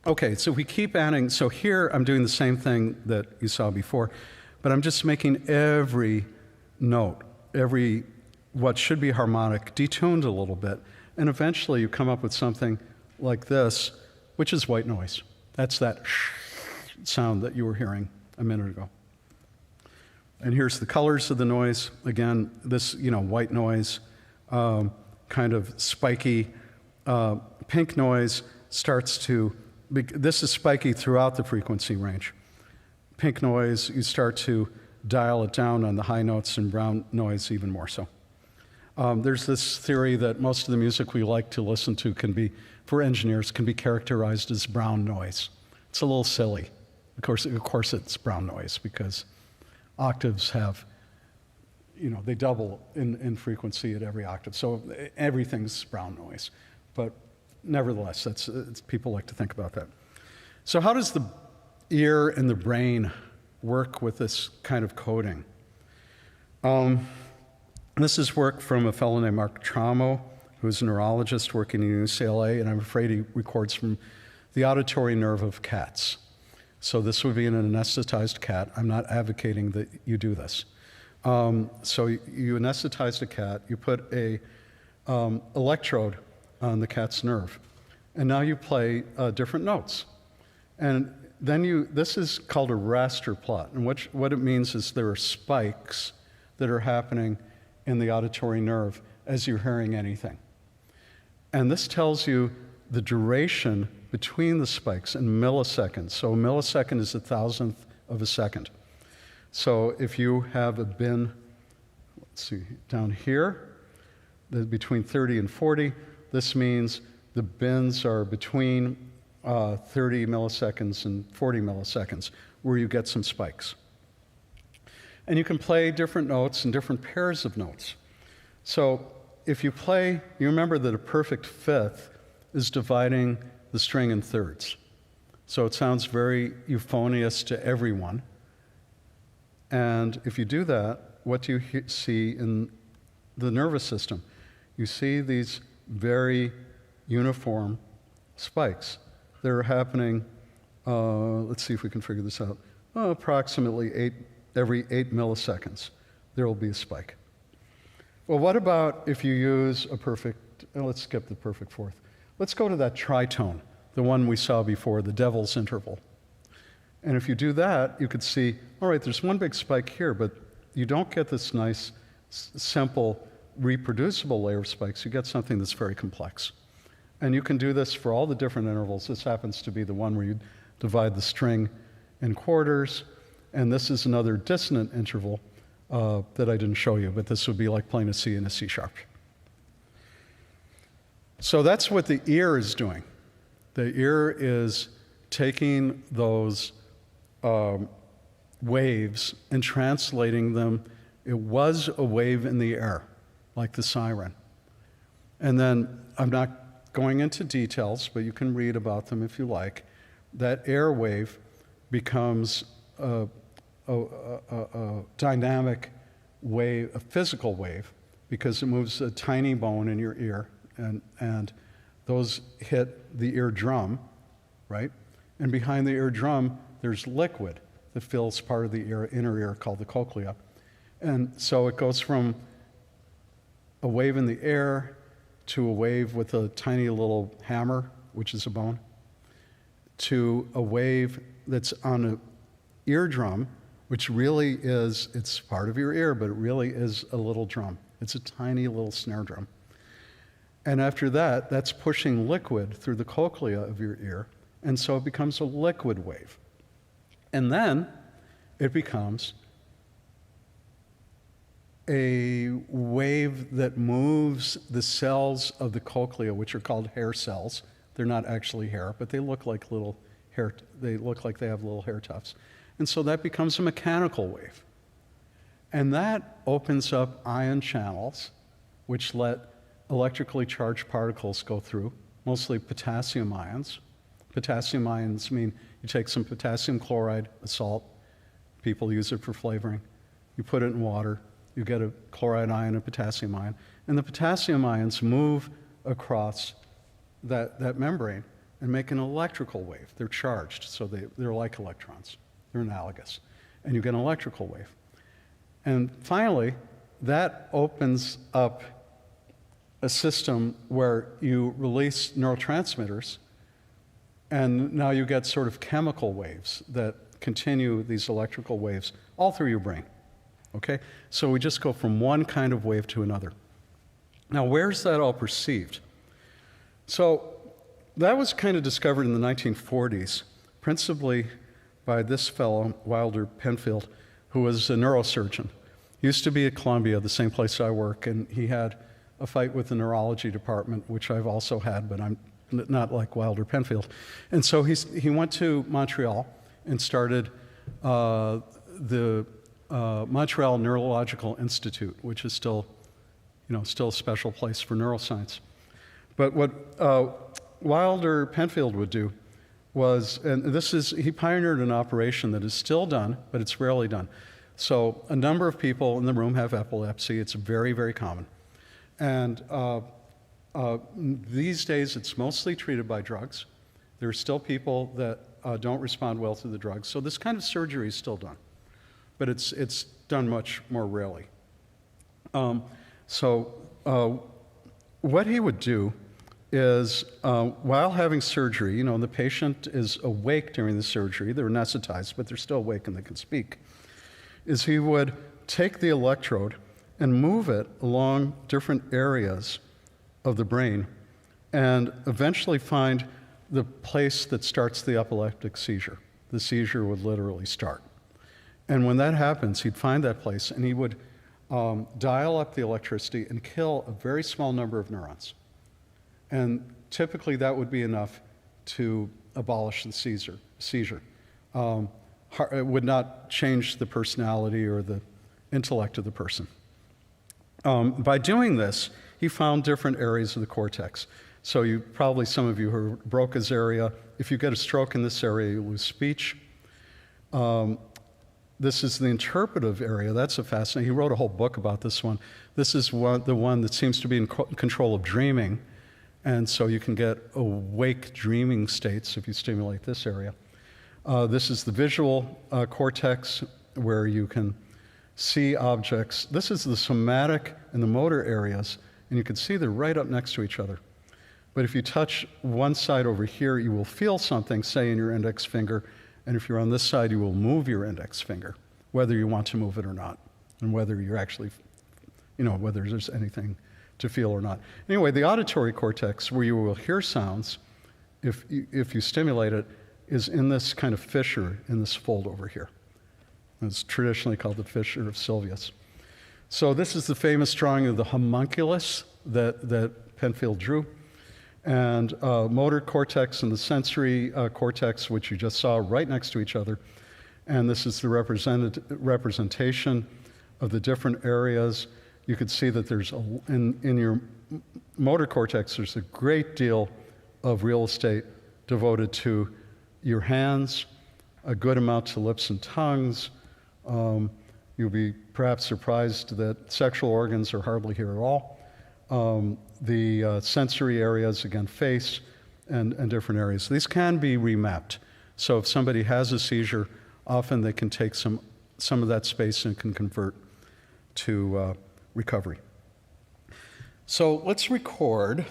Okay, so we keep adding. So here I'm doing the same thing that you saw before, but I'm just making every note, what should be harmonic, detuned a little bit, and eventually you come up with something like this, which is white noise. That's that sound that you were hearing a minute ago. And here's the colors of the noise. Again, this, white noise, kind of spiky. Pink noise starts to, this is spiky throughout the frequency range. Pink noise, you start to dial it down on the high notes, and brown noise even more so. There's this theory that most of the music we like to listen to for engineers, can be characterized as brown noise. It's a little silly. Of course it's brown noise because octaves have, they double in frequency at every octave. So everything's brown noise. But nevertheless, people like to think about that. So how does the ear and the brain work with this kind of coding? This is work from a fellow named Mark Tramo, who's a neurologist working in UCLA, and I'm afraid he records from the auditory nerve of cats. So this would be an anesthetized cat. I'm not advocating that you do this. So you anesthetized a cat, you put a electrode on the cat's nerve, and now you play different notes. And then this is called a raster plot, and what it means is there are spikes that are happening in the auditory nerve as you're hearing anything. And this tells you the duration between the spikes in milliseconds. So a millisecond is 1,000th of a second. So if you have a bin, let's see, down here, between 30 and 40, this means the bins are between 30 milliseconds and 40 milliseconds, where you get some spikes. And you can play different notes and different pairs of notes. So if you remember that a perfect fifth is dividing the string in thirds. So it sounds very euphonious to everyone. And if you do that, what do you see in the nervous system? You see these very uniform spikes that are happening, let's see if we can figure this out, approximately every 8 milliseconds, there will be a spike. Well, what about if you use let's skip the perfect fourth. Let's go to that tritone, the one we saw before, the devil's interval. And if you do that, you could see, all right, there's one big spike here, but you don't get this nice, simple, reproducible layer of spikes. You get something that's very complex. And you can do this for all the different intervals. This happens to be the one where you divide the string in quarters. And this is another dissonant interval that I didn't show you, but this would be like playing a C and a C sharp. So that's what the ear is doing. The ear is taking those waves and translating them. It was a wave in the air, like the siren. And then, I'm not going into details, but you can read about them if you like. That air wave becomes a dynamic wave, a physical wave, because it moves a tiny bone in your ear, and those hit the eardrum, right? And behind the eardrum, there's liquid that fills part of the inner ear called the cochlea. And so it goes from a wave in the air to a wave with a tiny little hammer, which is a bone, to a wave that's on an eardrum, which really is, it's part of your ear, but it really is a little drum. It's a tiny little snare drum. And after that, that's pushing liquid through the cochlea of your ear, and so it becomes a liquid wave. And then it becomes a wave that moves the cells of the cochlea, which are called hair cells. They're not actually hair, but they look like little hair, they look like they have little hair tufts. And so that becomes a mechanical wave. And that opens up ion channels, which let electrically charged particles go through, mostly potassium ions. Potassium ions mean you take some potassium chloride, a salt, people use it for flavoring, you put it in water, you get a chloride ion, a potassium ion, and the potassium ions move across that membrane and make an electrical wave. They're charged, so they're like electrons. They're analogous. And you get an electrical wave. And finally, that opens up a system where you release neurotransmitters, and now you get sort of chemical waves that continue these electrical waves all through your brain. Okay? So we just go from one kind of wave to another. Now, where's that all perceived? So that was kind of discovered in the 1940s, principally by this fellow, Wilder Penfield, who was a neurosurgeon. He used to be at Columbia, the same place I work, and he had a fight with the neurology department, which I've also had, but I'm not like Wilder Penfield. And so he went to Montreal and started the Montreal Neurological Institute, which is still a special place for neuroscience. But what Wilder Penfield would do was, and he pioneered an operation that is still done, but it's rarely done. So a number of people in the room have epilepsy. It's very, very common. And these days, it's mostly treated by drugs. There are still people that don't respond well to the drugs. So this kind of surgery is still done, but it's done much more rarely. What he would do is, while having surgery, the patient is awake during the surgery. They're anesthetized, but they're still awake and they can speak, is he would take the electrode and move it along different areas of the brain and eventually find the place that starts the epileptic seizure. The seizure would literally start. And when that happens, he'd find that place and he would dial up the electricity and kill a very small number of neurons. And typically that would be enough to abolish the seizure. It would not change the personality or the intellect of the person. By doing this, he found different areas of the cortex. So some of you heard Broca's area. If you get a stroke in this area, you lose speech. This is the interpretive area. That's a fascinating. He wrote a whole book about this one. This is the one that seems to be in control of dreaming. And so you can get awake dreaming states if you stimulate this area. This is the visual cortex, where you can see objects. This is the somatic and the motor areas, and you can see they're right up next to each other. But if you touch one side over here, you will feel something, say, in your index finger, and if you're on this side, you will move your index finger, whether you want to move it or not, and whether you're actually, whether there's anything to feel or not. Anyway, the auditory cortex, where you will hear sounds, if you stimulate it, is in this kind of fissure in this fold over here. It's traditionally called the fissure of Sylvius. So this is the famous drawing of the homunculus that Penfield drew. And motor cortex and the sensory cortex, which you just saw right next to each other. And this is the representation of the different areas. You could see that there's, in your motor cortex, there's a great deal of real estate devoted to your hands, a good amount to lips and tongues. You'll be perhaps surprised that sexual organs are hardly here at all. The sensory areas, again, face and different areas. These can be remapped. So if somebody has a seizure, often they can take some of that space and can convert to recovery. So let's record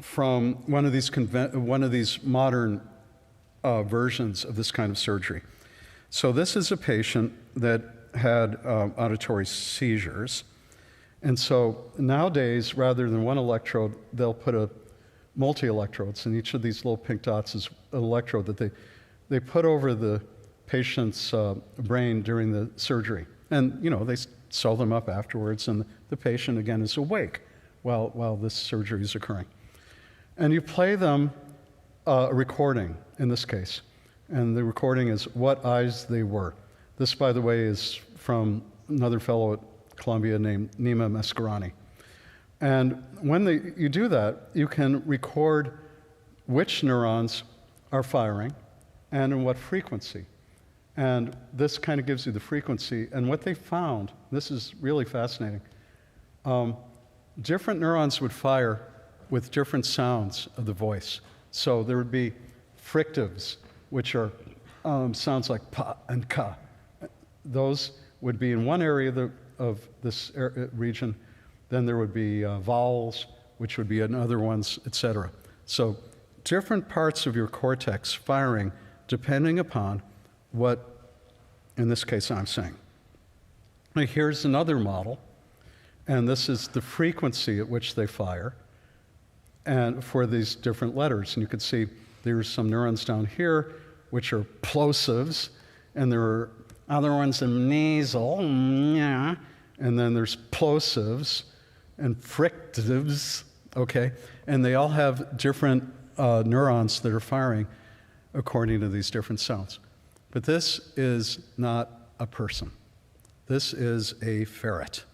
from one of these modern versions of this kind of surgery. So this is a patient that had auditory seizures. And so nowadays, rather than one electrode, they'll put multi-electrodes, and each of these little pink dots is an electrode that they put over the patient's brain during the surgery. And, they sew them up afterwards, and the patient, again, is awake while this surgery is occurring. And you play them a recording, in this case. And the recording is What Eyes They Were. This, by the way, is from another fellow at Columbia named Nima Mascarani. And when you do that, you can record which neurons are firing and in what frequency. And this kind of gives you the frequency. And what they found, this is really fascinating, different neurons would fire with different sounds of the voice. So there would be frictives, which are sounds like pa and ka. Those would be in one area of this region. Then there would be vowels, which would be in other ones, etc. So different parts of your cortex firing depending upon what, in this case, I'm saying. Now, here's another model, and this is the frequency at which they fire and for these different letters. And you can see there's some neurons down here, which are plosives, and there are other ones in nasal, and then there's plosives and frictives, okay? And they all have different neurons that are firing according to these different sounds. But this is not a person. This is a ferret.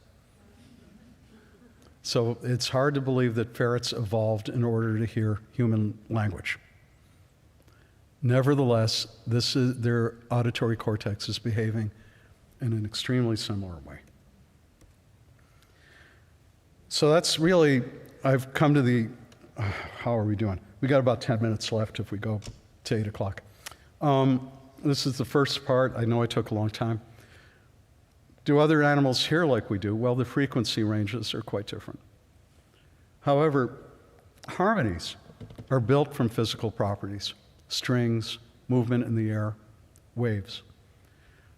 So it's hard to believe that ferrets evolved in order to hear human language. Nevertheless, their auditory cortex is behaving in an extremely similar way. So that's really, I've come to the, how are we doing? We got about 10 minutes left if we go to 8 o'clock. This is the first part. I know I took a long time. Do other animals hear like we do? Well, the frequency ranges are quite different. However, harmonies are built from physical properties: strings, movement in the air, waves.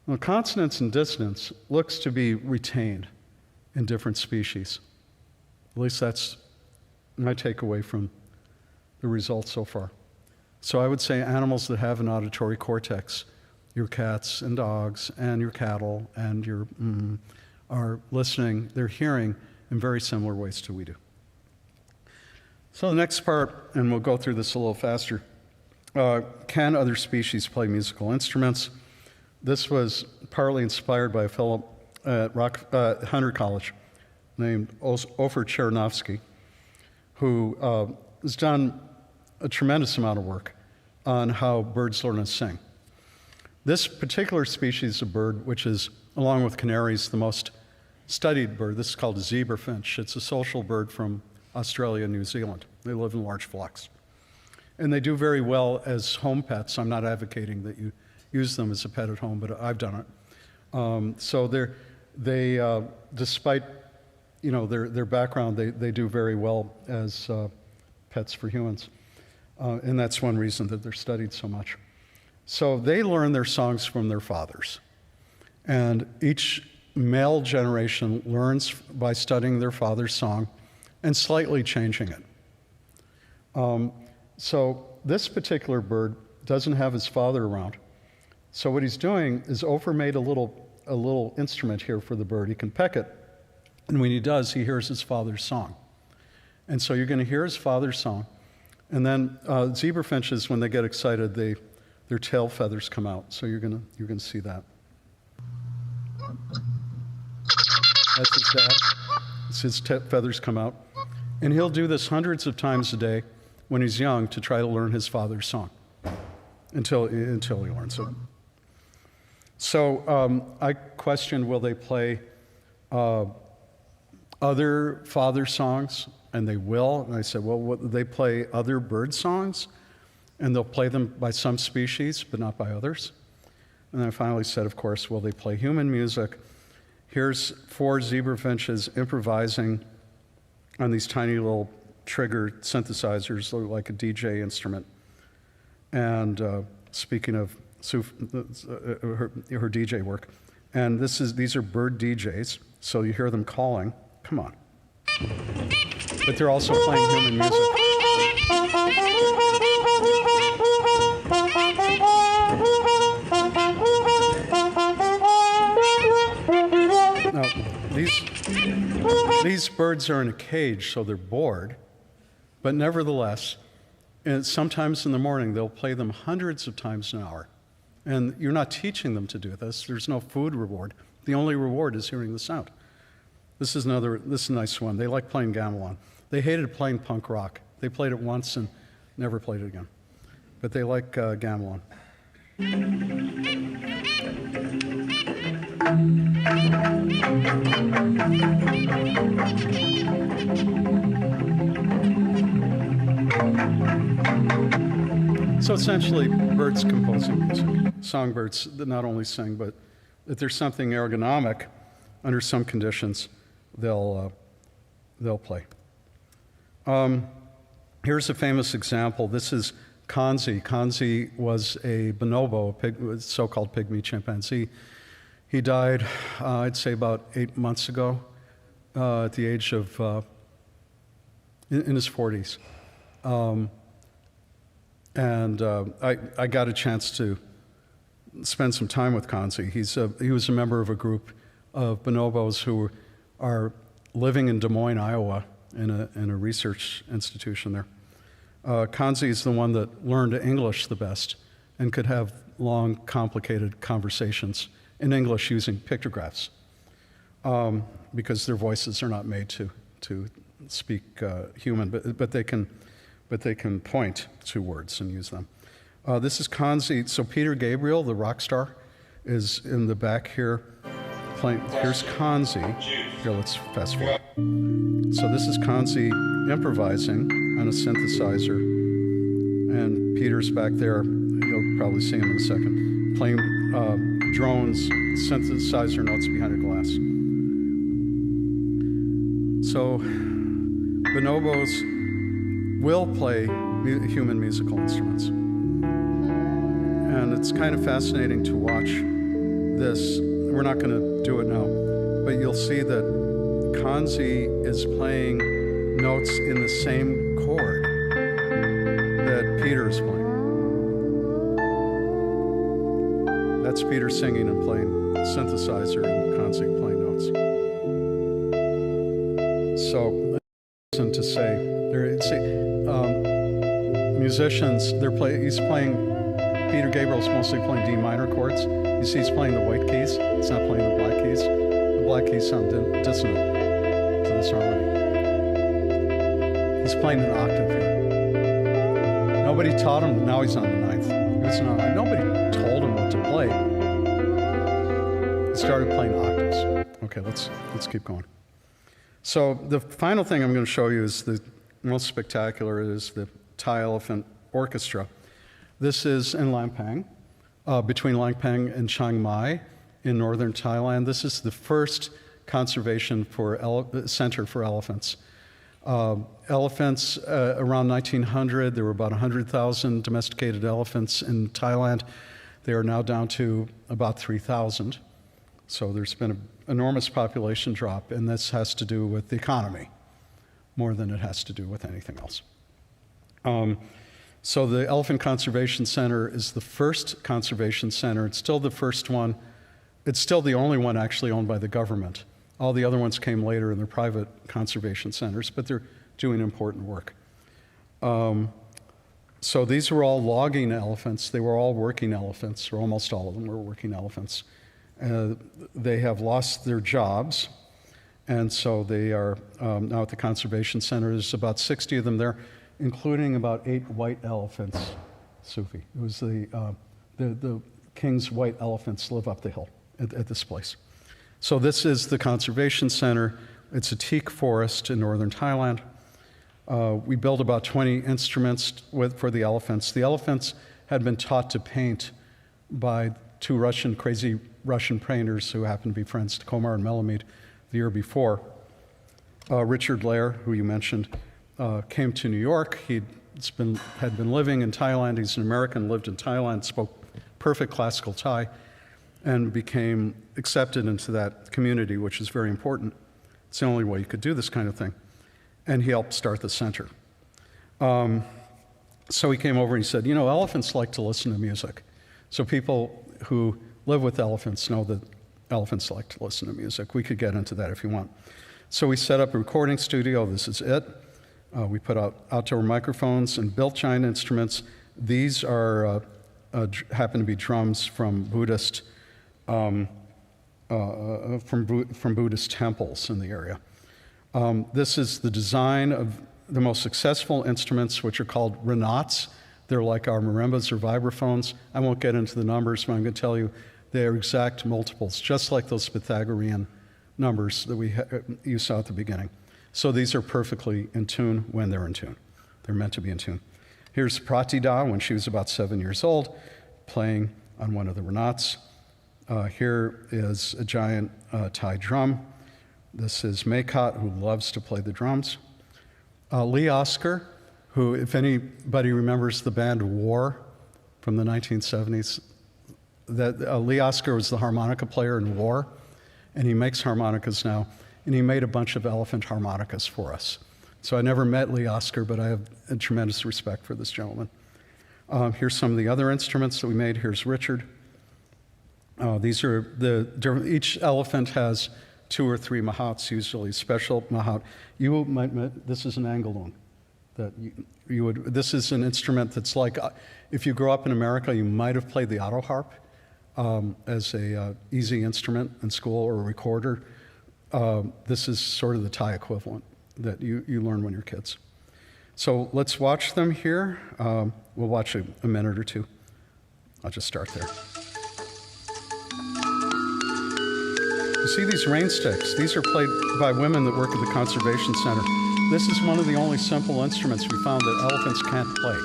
Well, consonance and dissonance looks to be retained in different species. At least that's my takeaway from the results so far. So I would say animals that have an auditory cortex, your cats and dogs and your cattle and your are listening, they're hearing in very similar ways to we do. So the next part, and we'll go through this a little faster, can other species play musical instruments? This was partly inspired by a fellow at Hunter College named Ofer Chernovsky, who has done a tremendous amount of work on how birds learn to sing. This particular species of bird, which is, along with canaries, the most studied bird, this is called a zebra finch. It's a social bird from Australia and New Zealand. They live in large flocks. And they do very well as home pets. I'm not advocating that you use them as a pet at home, but I've done it. So they despite their background, they do very well as pets for humans. And that's one reason that they're studied so much. So they learn their songs from their fathers. And each male generation learns by studying their father's song and slightly changing it. So this particular bird doesn't have his father around. So what he's doing is Ofer made a little instrument here for the bird. He can peck it, and when he does, he hears his father's song. And so you're going to hear his father's song. And then zebra finches, when they get excited, their tail feathers come out. So you're going to see that. That's his dad. His feathers come out. And he'll do this hundreds of times a day when he's young to try to learn his father's song until he learns it. So I questioned, will they play other father songs? And they will. And I said, well, they play other bird songs? And they'll play them by some species, but not by others. And I finally said, of course, will they play human music? Here's 4 zebra finches improvising on these tiny little trigger synthesizers, like a DJ instrument. And speaking of her DJ work, and these are bird DJs, so you hear them calling. Come on. But they're also playing human music. Now, these birds are in a cage, so they're bored, but nevertheless, and sometimes in the morning, they'll play them hundreds of times an hour. And you're not teaching them to do this. There's no food reward. The only reward is hearing the sound. This is a nice one. They like playing gamelan. They hated playing punk rock. They played it once and never played it again. But they like gamelan. So essentially, birds composing music. Songbirds that not only sing, but if there's something ergonomic, under some conditions, they'll play. Here's a famous example. This is Kanzi. Kanzi was a bonobo, a so-called pygmy chimpanzee. He died, I'd say, about 8 months ago, at the age of, in his 40s. I got a chance to spend some time with Kanzi. He was a member of a group of bonobos who are living in Des Moines, Iowa, in a research institution there. Kanzi is the one that learned English the best and could have long, complicated conversations in English using pictographs, because their voices are not made to speak human, but they can point to words and use them. This is Kanzi. So Peter Gabriel, the rock star, is in the back here playing. Here's Kanzi. Here, let's fast forward. So this is Kanzi improvising on a synthesizer, and Peter's back there. You'll probably see him in a second, playing drones, synthesizer notes behind a glass. So bonobos will play human musical instruments. And it's kind of fascinating to watch this. We're not going to do it now, but you'll see that Kanzi is playing notes in the same chord that Peter is playing. That's Peter singing and playing synthesizer, and Kanzi playing notes. So, to say, musicians, he's playing, Peter Gabriel's mostly playing D minor chords. You see he's playing the white keys. It's not playing the black keys. The black keys sound dissonant to this harmony. He's playing an octave here. Nobody taught him, now he's on the ninth. Nobody told him what to play. He started playing octaves. Okay, let's keep going. So the final thing I'm going to show you is the most spectacular, is the Thai Elephant Orchestra. This is in Lampang, between Lampang and Chiang Mai in northern Thailand. This is the first conservation center for elephants. Elephants, around 1900, there were about 100,000 domesticated elephants in Thailand. They are now down to about 3,000. So there's been an enormous population drop, and this has to do with the economy more than it has to do with anything else. So the Elephant Conservation Center is the first conservation center. It's still the first one. It's still the only one actually owned by the government. All the other ones came later in their private conservation centers, but they're doing important work. So these were all logging elephants. They were all working elephants, or almost all of them were working elephants. They have lost their jobs, and so they are now at the conservation center. There's about 60 of them there, including about 8 white elephants, Sufi. It was the king's white elephants live up the hill at this place. So this is the conservation center. It's a teak forest in northern Thailand. We built about 20 instruments for the elephants. The elephants had been taught to paint by two crazy Russian painters who happened to be friends, Komar and Melamede, the year before. Richard Lair, who you mentioned, came to New York. Had been living in Thailand. He's an American, lived in Thailand, spoke perfect classical Thai, and became accepted into that community, which is very important. It's the only way you could do this kind of thing. And he helped start the center. So he came over and he said, elephants like to listen to music. So people who live with elephants know that elephants like to listen to music. We could get into that if you want. So we set up a recording studio. This is it. We put out outdoor microphones and built giant instruments. These are happen to be drums from Buddhist temples in the area. This is the design of the most successful instruments, which are called renats. They're like our marimbas or vibraphones. I won't get into the numbers, but I'm going to tell you they are exact multiples, just like those Pythagorean numbers that you saw at the beginning. So these are perfectly in tune when they're in tune. They're meant to be in tune. Here's Pratida when she was about 7 years old, playing on one of the renats. Here is a giant Thai drum. This is Maykat, who loves to play the drums. Lee Oscar, who, if anybody remembers the band War from the 1970s, Lee Oscar was the harmonica player in War, and he makes harmonicas now, and he made a bunch of elephant harmonicas for us. So I never met Lee Oscar, but I have a tremendous respect for this gentleman. Here's some of the other instruments that we made. Here's Richard. These are each elephant has 2 or 3 mahouts, usually special mahout. This is an angaloon. This is an instrument that's like, if you grew up in America, you might have played the auto harp as a easy instrument in school or a recorder. This is sort of the Thai equivalent that you learn when you're kids. So let's watch them here. We'll watch a minute or two. I'll just start there. You see these rain sticks? These are played by women that work at the Conservation Center. This is one of the only simple instruments we found that elephants can't play.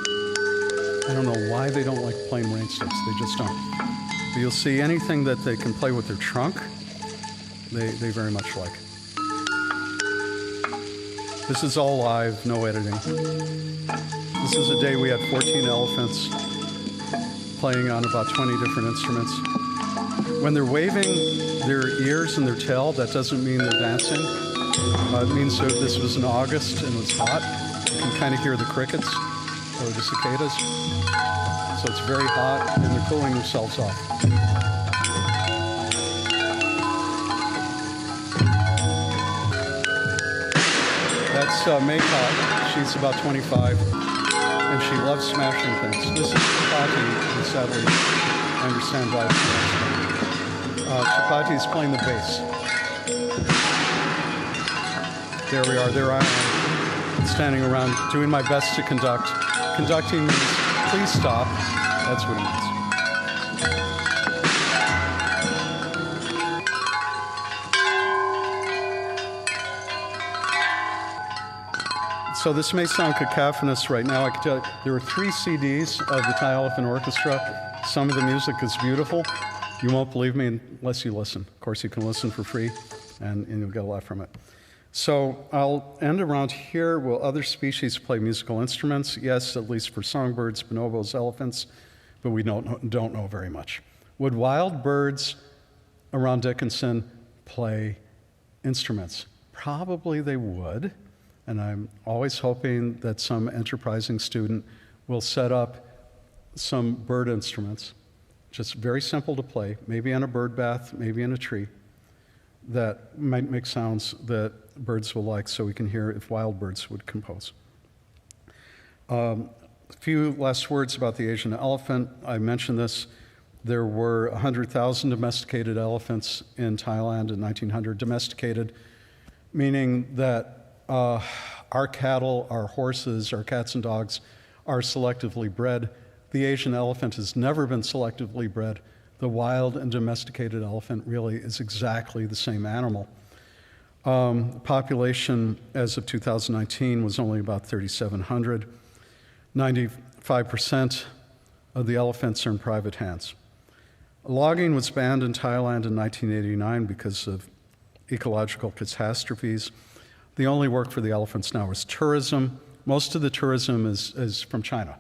I don't know why they don't like playing rain sticks. They just don't. But you'll see anything that they can play with their trunk, they very much like. This is all live, no editing. This is a day we had 14 elephants playing on about 20 different instruments. When they're waving their ears and their tail, that doesn't mean they're dancing. It means that this was in August and it was hot. You can kind of hear the crickets or the cicadas. So it's very hot and they're cooling themselves off. That's Maykat. She's about 25 and she loves smashing things. This is Chapati, and sadly, I understand why. Chapati is playing the bass. There we are, there I am, standing around doing my best to conduct. Conducting means, please stop. That's what it means. So this may sound cacophonous right now. I can tell you, there are 3 CDs of the Thai Elephant Orchestra. Some of the music is beautiful. You won't believe me unless you listen. Of course, you can listen for free, and you'll get a lot from it. So I'll end around here. Will other species play musical instruments? Yes, at least for songbirds, bonobos, elephants, but we don't know very much. Would wild birds around Dickinson play instruments? Probably they would, and I'm always hoping that some enterprising student will set up some bird instruments, just very simple to play, maybe in a bird bath, maybe in a tree, that might make sounds that birds will like, so we can hear if wild birds would compose. A few last words about the Asian elephant. I mentioned this. There were 100,000 domesticated elephants in Thailand in 1900. Domesticated, meaning that our cattle, our horses, our cats and dogs are selectively bred. The Asian elephant has never been selectively bred. The wild and domesticated elephant really is exactly the same animal. Population as of 2019 was only about 3,700. 95% of the elephants are in private hands. Logging was banned in Thailand in 1989 because of ecological catastrophes. The only work for the elephants now is tourism. Most of the tourism is from China,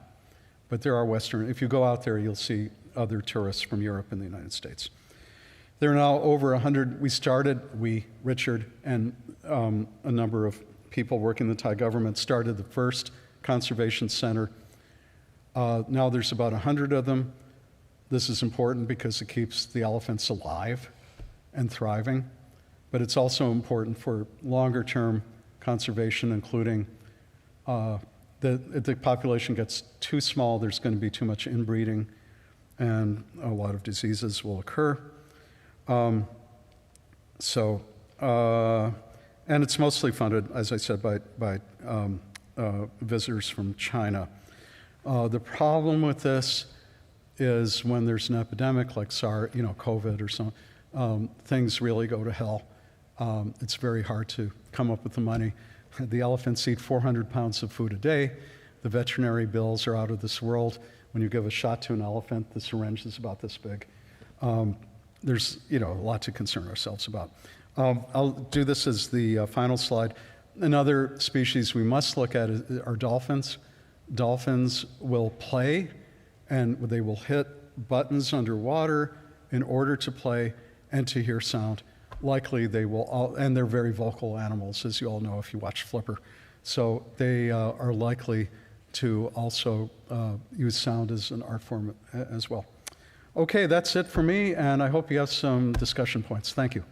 but there are Western. If you go out there, you'll see other tourists from Europe and the United States. There are now over 100. Richard, and a number of people working in the Thai government started the first conservation center. Now there's about 100 of them. This is important because it keeps the elephants alive and thriving, but it's also important for longer-term conservation, including if the population gets too small, there's going to be too much inbreeding, and a lot of diseases will occur. And it's mostly funded, as I said, by visitors from China. The problem with this is when there's an epidemic like COVID or something, things really go to hell. It's very hard to come up with the money. The elephants eat 400 pounds of food a day. The veterinary bills are out of this world. When you give a shot to an elephant, the syringe is about this big. There's a lot to concern ourselves about. I'll do this as the final slide. Another species we must look at are dolphins. Dolphins will play, and they will hit buttons underwater in order to play and to hear sound. Likely they will, and they're very vocal animals, as you all know if you watch Flipper. So they are likely to also use sound as an art form as well. Okay, that's it for me, and I hope you have some discussion points. Thank you.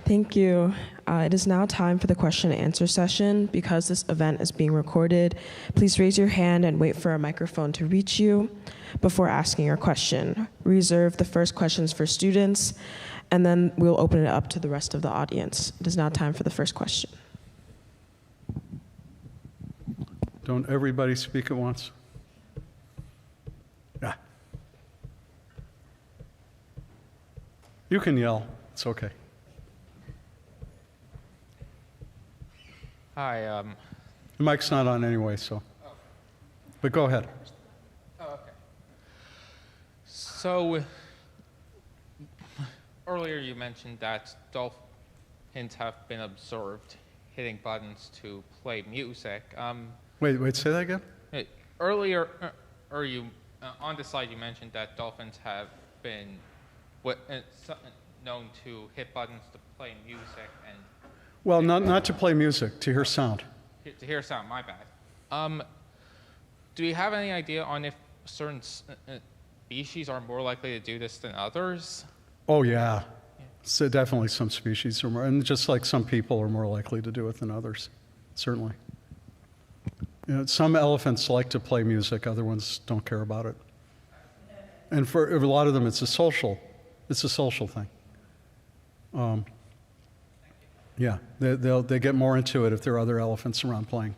Thank you. It is now time for the question and answer session. Because this event is being recorded, please raise your hand and wait for a microphone to reach you before asking your question. Reserve the first questions for students, and then we'll open it up to the rest of the audience. It is now time for the first question. Don't everybody speak at once? Yeah. You can yell. It's okay. Hi. The mic's not on anyway, so. Oh. But go ahead. Oh, okay. So, earlier you mentioned that dolphins have been observed hitting buttons to play music. Wait, say that again? Earlier, on the slide you mentioned that dolphins have been known to hit buttons to play music and. Well, not to play music, to hear sound. To hear sound, my bad. Do you have any idea on if certain species are more likely to do this than others? Oh, yeah. So definitely some species are more, and just like some people are more likely to do it than others, certainly. Some elephants like to play music, other ones don't care about it. And for a lot of them, it's a social thing. Yeah, they get more into it if there are other elephants around playing.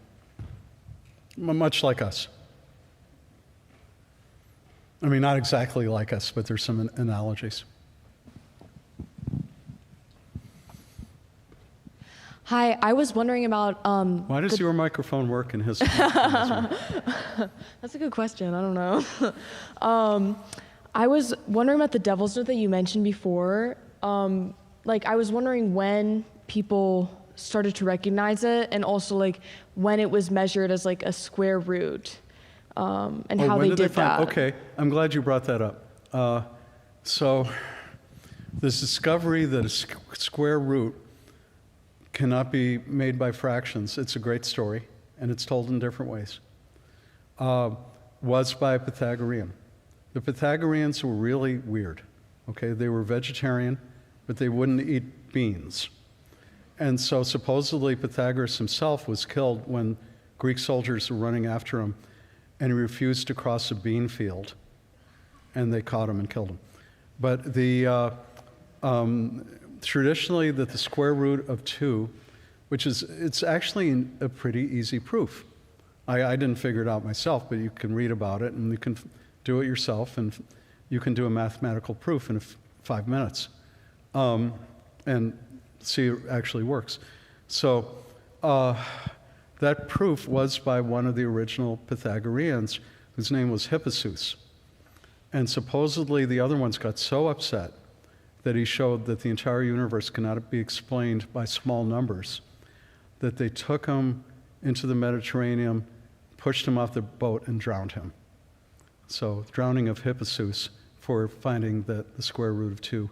Much like us. I mean, not exactly like us, but there's some analogies. Hi, I was wondering about... Why does your microphone work and his? That's a good question. I don't know. I was wondering about the devil's note that you mentioned before. I was wondering when people started to recognize it, and also when it was measured as a square root, and how they did that. Okay, I'm glad you brought that up. So this discovery that a square root cannot be made by fractions, it's a great story, and it's told in different ways, was by a Pythagorean. The Pythagoreans were really weird. Okay, they were vegetarian, but they wouldn't eat beans. And so supposedly Pythagoras himself was killed when Greek soldiers were running after him, and he refused to cross a bean field, and they caught him and killed him. But traditionally that the square root of 2, it's actually a pretty easy proof. I didn't figure it out myself, but you can read about it, and you can do it yourself, and you can do a mathematical proof in 5 minutes. And see it actually works. So that proof was by one of the original Pythagoreans, whose name was Hippasus. And supposedly the other ones got so upset that he showed that the entire universe cannot be explained by small numbers, that they took him into the Mediterranean, pushed him off the boat, and drowned him. So drowning of Hippasus for finding that the square root of 2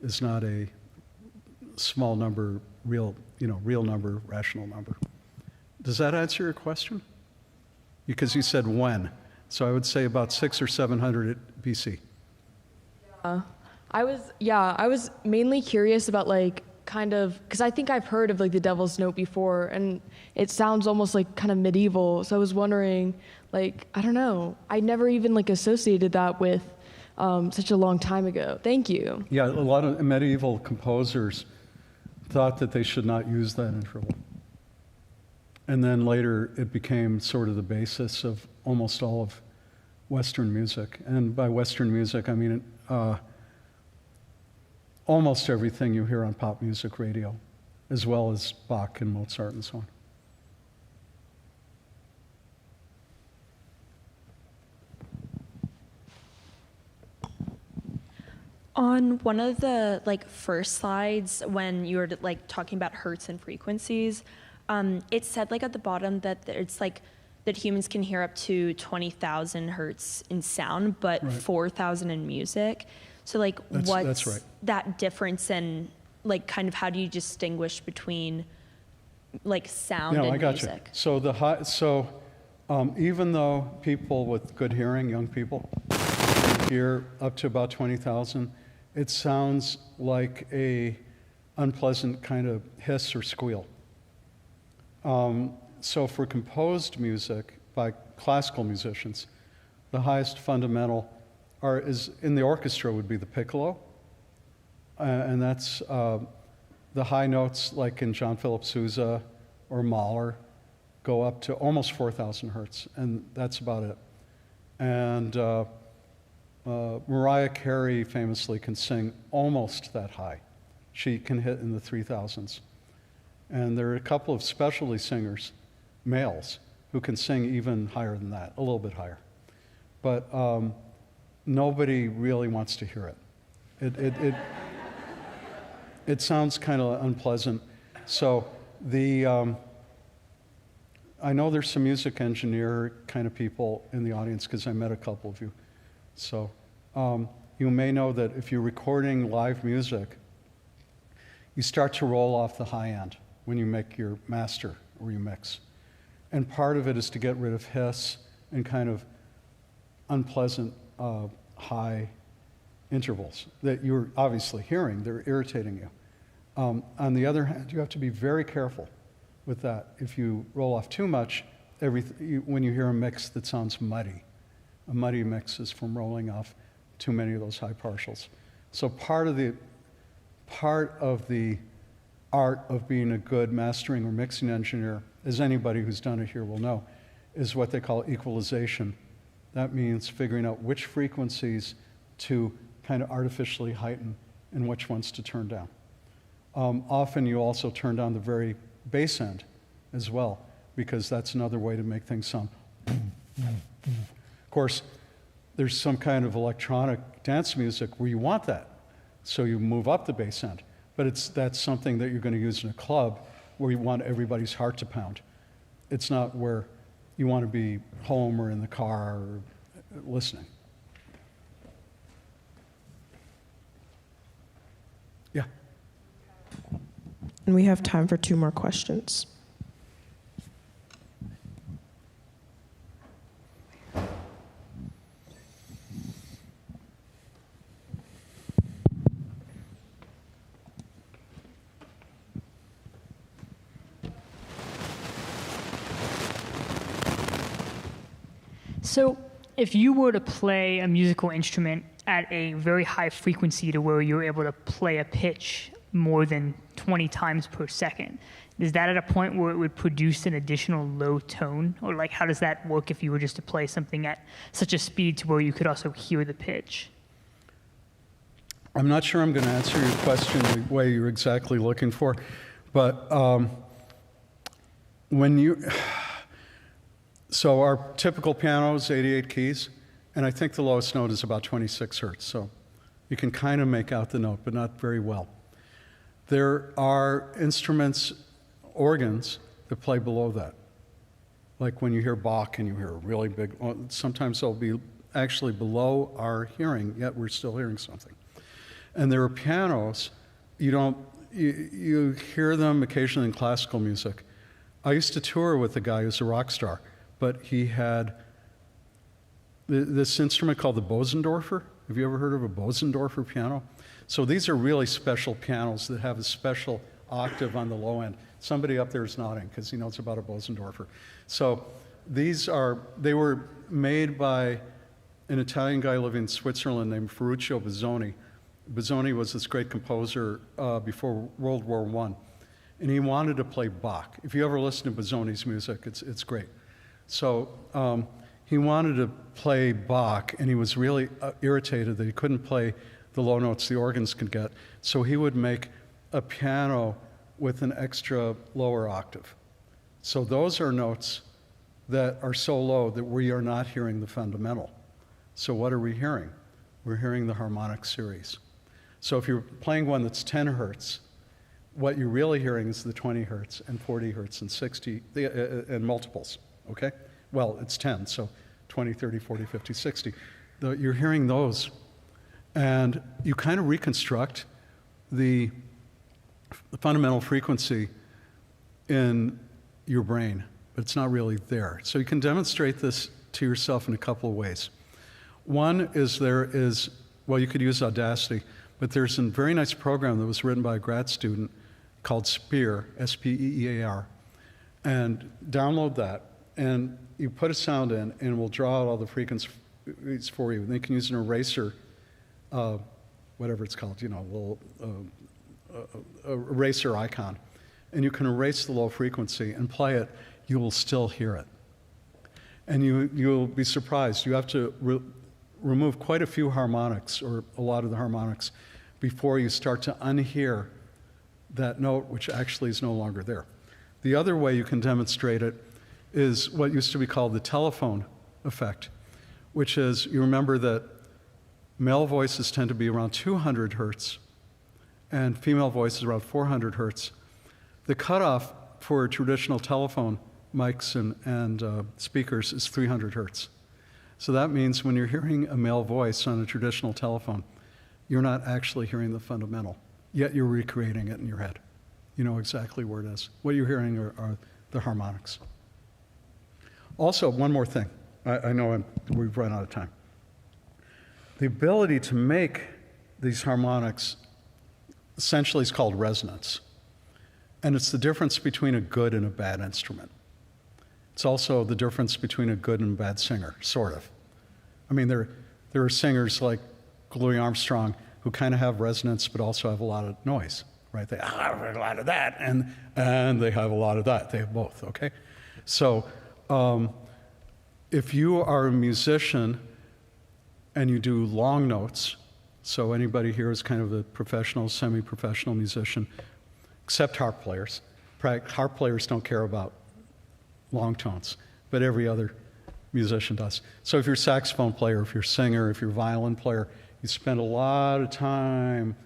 is not a small number, real number, rational number. Does that answer your question? Because you said when. So I would say about 600 or 700 BC. I was mainly curious about because I think I've heard of the Devil's Note before, and it sounds almost kind of medieval. So I was wondering, I don't know, I never even associated that with such a long time ago. Thank you. Yeah, a lot of medieval composers thought that they should not use that interval. And then later it became sort of the basis of almost all of Western music. And by Western music, I mean almost everything you hear on pop music radio, as well as Bach and Mozart and so on. On one of the first slides, when you were talking about hertz and frequencies, it said at the bottom that it's that humans can hear up to 20,000 hertz in sound, but right. 4,000 in music. So what's that's right. that difference, and kind of how do you distinguish between sound and I got music? You. So even though people with good hearing, young people, hear up to about 20,000, it sounds like a unpleasant kind of hiss or squeal. So for composed music by classical musicians, the highest fundamental is in the orchestra would be the piccolo, and that's the high notes like in John Philip Sousa or Mahler go up to almost 4,000 hertz, and that's about it. And Mariah Carey famously can sing almost that high. She can hit in the 3,000s. And there are a couple of specialty singers, males, who can sing even higher than that, a little bit higher. But nobody really wants to hear it. It sounds kind of unpleasant. So I know there's some music engineer kind of people in the audience because I met a couple of you. So you may know that if you're recording live music, you start to roll off the high end when you make your master or you mix. And part of it is to get rid of hiss and kind of unpleasant high intervals that you're obviously hearing. They're irritating you. On the other hand, you have to be very careful with that. If you roll off too much, when you hear a mix that sounds muddy, a muddy mix is from rolling off too many of those high partials. So part of the art of being a good mastering or mixing engineer, as anybody who's done it here will know, is what they call equalization. That means figuring out which frequencies to kind of artificially heighten and which ones to turn down. Often you also turn down the very bass end as well, because that's another way to make things sound. Of course, there's some kind of electronic dance music where you want that, so you move up the bass end. But that's something that you're going to use in a club where you want everybody's heart to pound. It's not where you want to be home or in the car or listening. Yeah. And we have time for 2 more questions. So if you were to play a musical instrument at a very high frequency to where you're able to play a pitch more than 20 times per second, is that at a point where it would produce an additional low tone? Or how does that work if you were just to play something at such a speed to where you could also hear the pitch? I'm not sure I'm going to answer your question the way you're exactly looking for, but so our typical piano is 88 keys, and I think the lowest note is about 26 hertz, so you can kind of make out the note, but not very well. There are instruments, organs, that play below that. Like when you hear Bach and you hear a really big, sometimes they'll be actually below our hearing, yet we're still hearing something. And there are pianos, you hear them occasionally in classical music. I used to tour with a guy who's a rock star, but he had this instrument called the Bosendorfer. Have you ever heard of a Bosendorfer piano? So these are really special pianos that have a special octave on the low end. Somebody up there is nodding because he knows about a Bosendorfer. So they were made by an Italian guy living in Switzerland named Ferruccio Busoni. Busoni was this great composer before World War I, and he wanted to play Bach. If you ever listen to Busoni's music, it's great. So he wanted to play Bach, and he was really irritated that he couldn't play the low notes the organs could get. So he would make a piano with an extra lower octave. So those are notes that are so low that we are not hearing the fundamental. So what are we hearing? We're hearing the harmonic series. So if you're playing one that's 10 hertz, what you're really hearing is the 20 hertz and 40 hertz and 60, and multiples, okay? Well, it's 10, so 20, 30, 40, 50, 60. You're hearing those, and you kind of reconstruct the fundamental frequency in your brain, but it's not really there. So you can demonstrate this to yourself in a couple of ways. One is well, you could use Audacity, but there's a very nice program that was written by a grad student called SPEAR, S-P-E-E-A-R, and download that, and you put a sound in, and it will draw out all the frequencies for you. And you can use an eraser, whatever it's called, a little eraser icon, and you can erase the low frequency and play it. You will still hear it. And you'll be surprised. You have to remove quite a few harmonics, or a lot of the harmonics, before you start to unhear that note, which actually is no longer there. The other way you can demonstrate it is what used to be called the telephone effect, which is, you remember that male voices tend to be around 200 hertz, and female voices around 400 hertz. The cutoff for traditional telephone mics and speakers is 300 hertz. So that means when you're hearing a male voice on a traditional telephone, you're not actually hearing the fundamental, yet you're recreating it in your head. You know exactly where it is. What you're hearing are the harmonics. Also, one more thing. I know we've run out of time. The ability to make these harmonics essentially is called resonance. And it's the difference between a good and a bad instrument. It's also the difference between a good and a bad singer, sort of. I mean, there are singers like Louis Armstrong who kind of have resonance but also have a lot of noise, right? They have a lot of that, and they have a lot of that. They have both, okay? So if you are a musician and you do long notes, so anybody here is kind of a professional, semi-professional musician, except harp players. Harp players don't care about long tones, but every other musician does. So if you're a saxophone player, if you're a singer, if you're a violin player, you spend a lot of time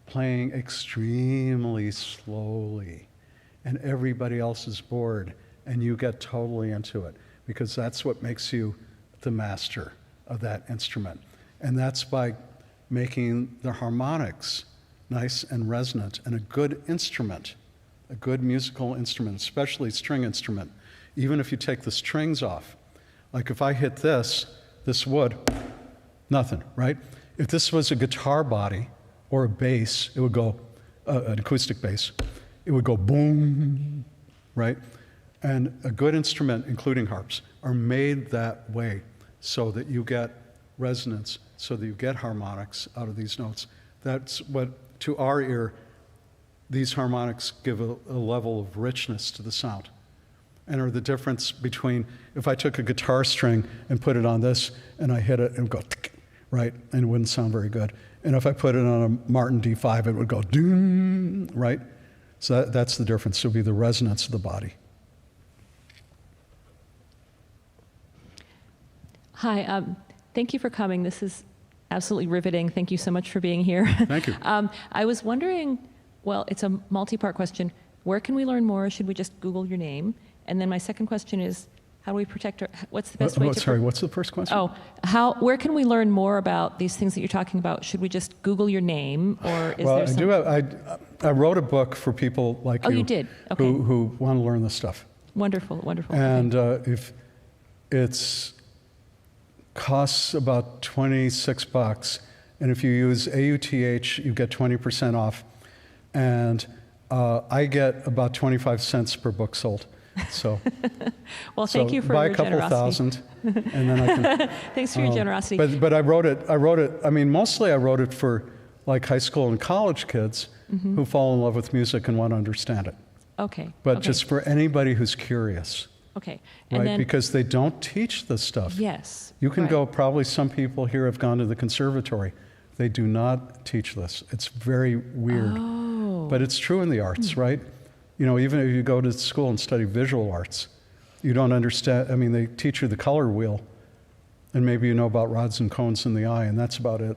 playing extremely slowly, and everybody else is bored, and you get totally into it, because that's what makes you the master of that instrument. And that's by making the harmonics nice and resonant, and a good instrument, a good musical instrument, especially string instrument, even if you take the strings off. Like if I hit this would, nothing, right? If this was a guitar body or a bass, it would go, an acoustic bass, it would go boom, right? And a good instrument, including harps, are made that way so that you get resonance, so that you get harmonics out of these notes. That's what, to our ear, these harmonics give a level of richness to the sound, and are the difference between if I took a guitar string and put it on this and I hit it and go, right? And it wouldn't sound very good. And if I put it on a Martin D5, it would go doom, right? So that's the difference. It would be the resonance of the body. Hi, thank you for coming. This is absolutely riveting. Thank you so much for being here. Thank you. I was wondering, well, it's a multi-part question. Where can we learn more? Should we just Google your name? And then my second question is, how do we protect our, what's the best way to... Sorry, what's the first question? Where can we learn more about these things that you're talking about? Should we just Google your name, or is there some... I wrote a book for people like you. Oh, you did? Okay. Who want to learn this stuff. Wonderful, wonderful. And if it's costs about $26, and if you use AUTH, you get 20% off. And I get about 25 cents per book sold. So, well, thank you for buy your a couple generosity. thousand, and then I can. Thanks for your generosity. But I wrote it. I mean, mostly I wrote it for like high school and college kids who fall in love with music and want to understand it. Okay. But just for anybody who's curious. Okay. And right, then, because they don't teach this stuff. Yes. You can go. Probably some people here have gone to the conservatory. They do not teach this. It's very weird. Oh. But it's true in the arts, right? You know, even if you go to school and study visual arts, you don't understand. I mean, they teach you the color wheel, and maybe you know about rods and cones in the eye, and that's about it.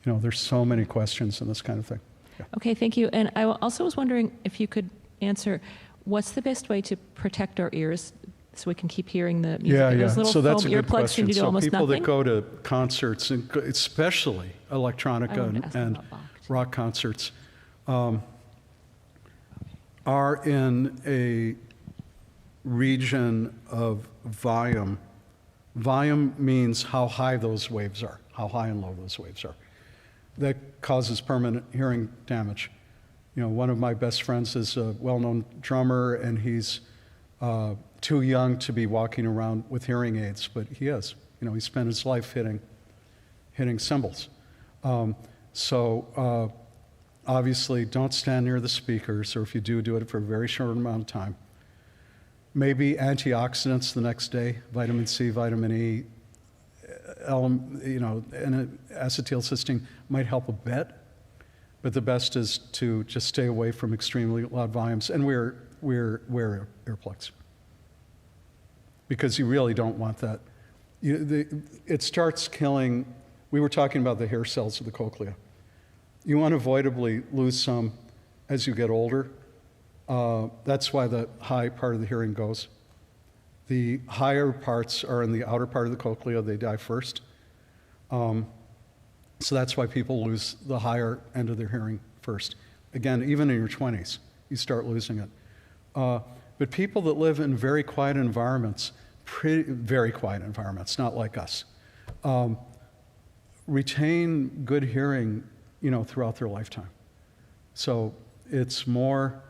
You know, there's so many questions in this kind of thing. Yeah. Okay, thank you. And I also was wondering if you could answer, what's the best way to protect our ears so we can keep hearing the music? Yeah. Those little So that's a foam good earplugs question. seem to do So almost people nothing. that go to concerts, and especially electronica and rock concerts, are in a region of volume. Volume means how high those waves are, how high and low those waves are. That causes permanent hearing damage. You know, one of my best friends is a well-known drummer, and he's too young to be walking around with hearing aids, but he is. You know, he spent his life hitting cymbals. Obviously, don't stand near the speakers, or if you do, do it for a very short amount of time. Maybe antioxidants the next day, vitamin C, vitamin E, and acetylcysteine might help a bit, but the best is to just stay away from extremely loud volumes and wear earplugs, because you really don't want that. It starts killing. We were talking about the hair cells of the cochlea. You unavoidably lose some as you get older. That's why the high part of the hearing goes. The higher parts are in the outer part of the cochlea. They die first. So that's why people lose the higher end of their hearing first. Again, even in your 20s, you start losing it. But people that live in very quiet environments, very quiet environments, not like us, retain good hearing, throughout their lifetime. So it's more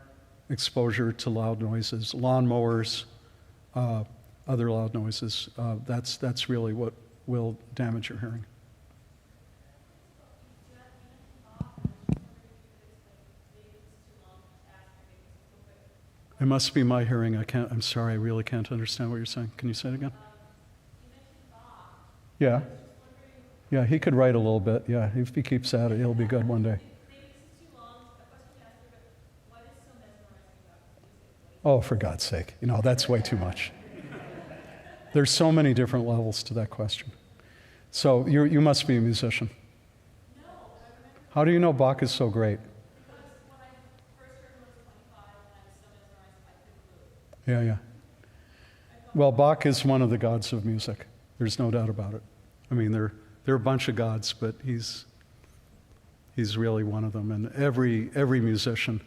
exposure to loud noises, lawnmowers, other loud noises. That's really what will damage your hearing. It must be my hearing. I'm sorry, I really can't understand what you're saying. Can you say it again? Yeah. Yeah, he could write a little bit. Yeah, if he keeps at it, he'll be good one day. Oh, for God's sake. That's way too much. There's so many different levels to that question. So you must be a musician. How do you know Bach is so great? Yeah. Well, Bach is one of the gods of music. There's no doubt about it. I mean, there are a bunch of gods, but he's really one of them. And every musician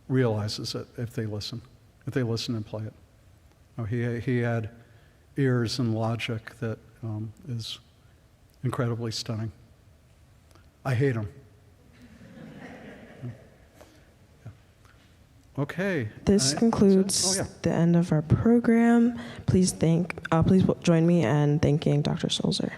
realizes it if they listen and play it. He had ears and logic that is incredibly stunning. I hate him. Okay. This concludes the end of our program. Please join me in thanking Dr. Sulzer.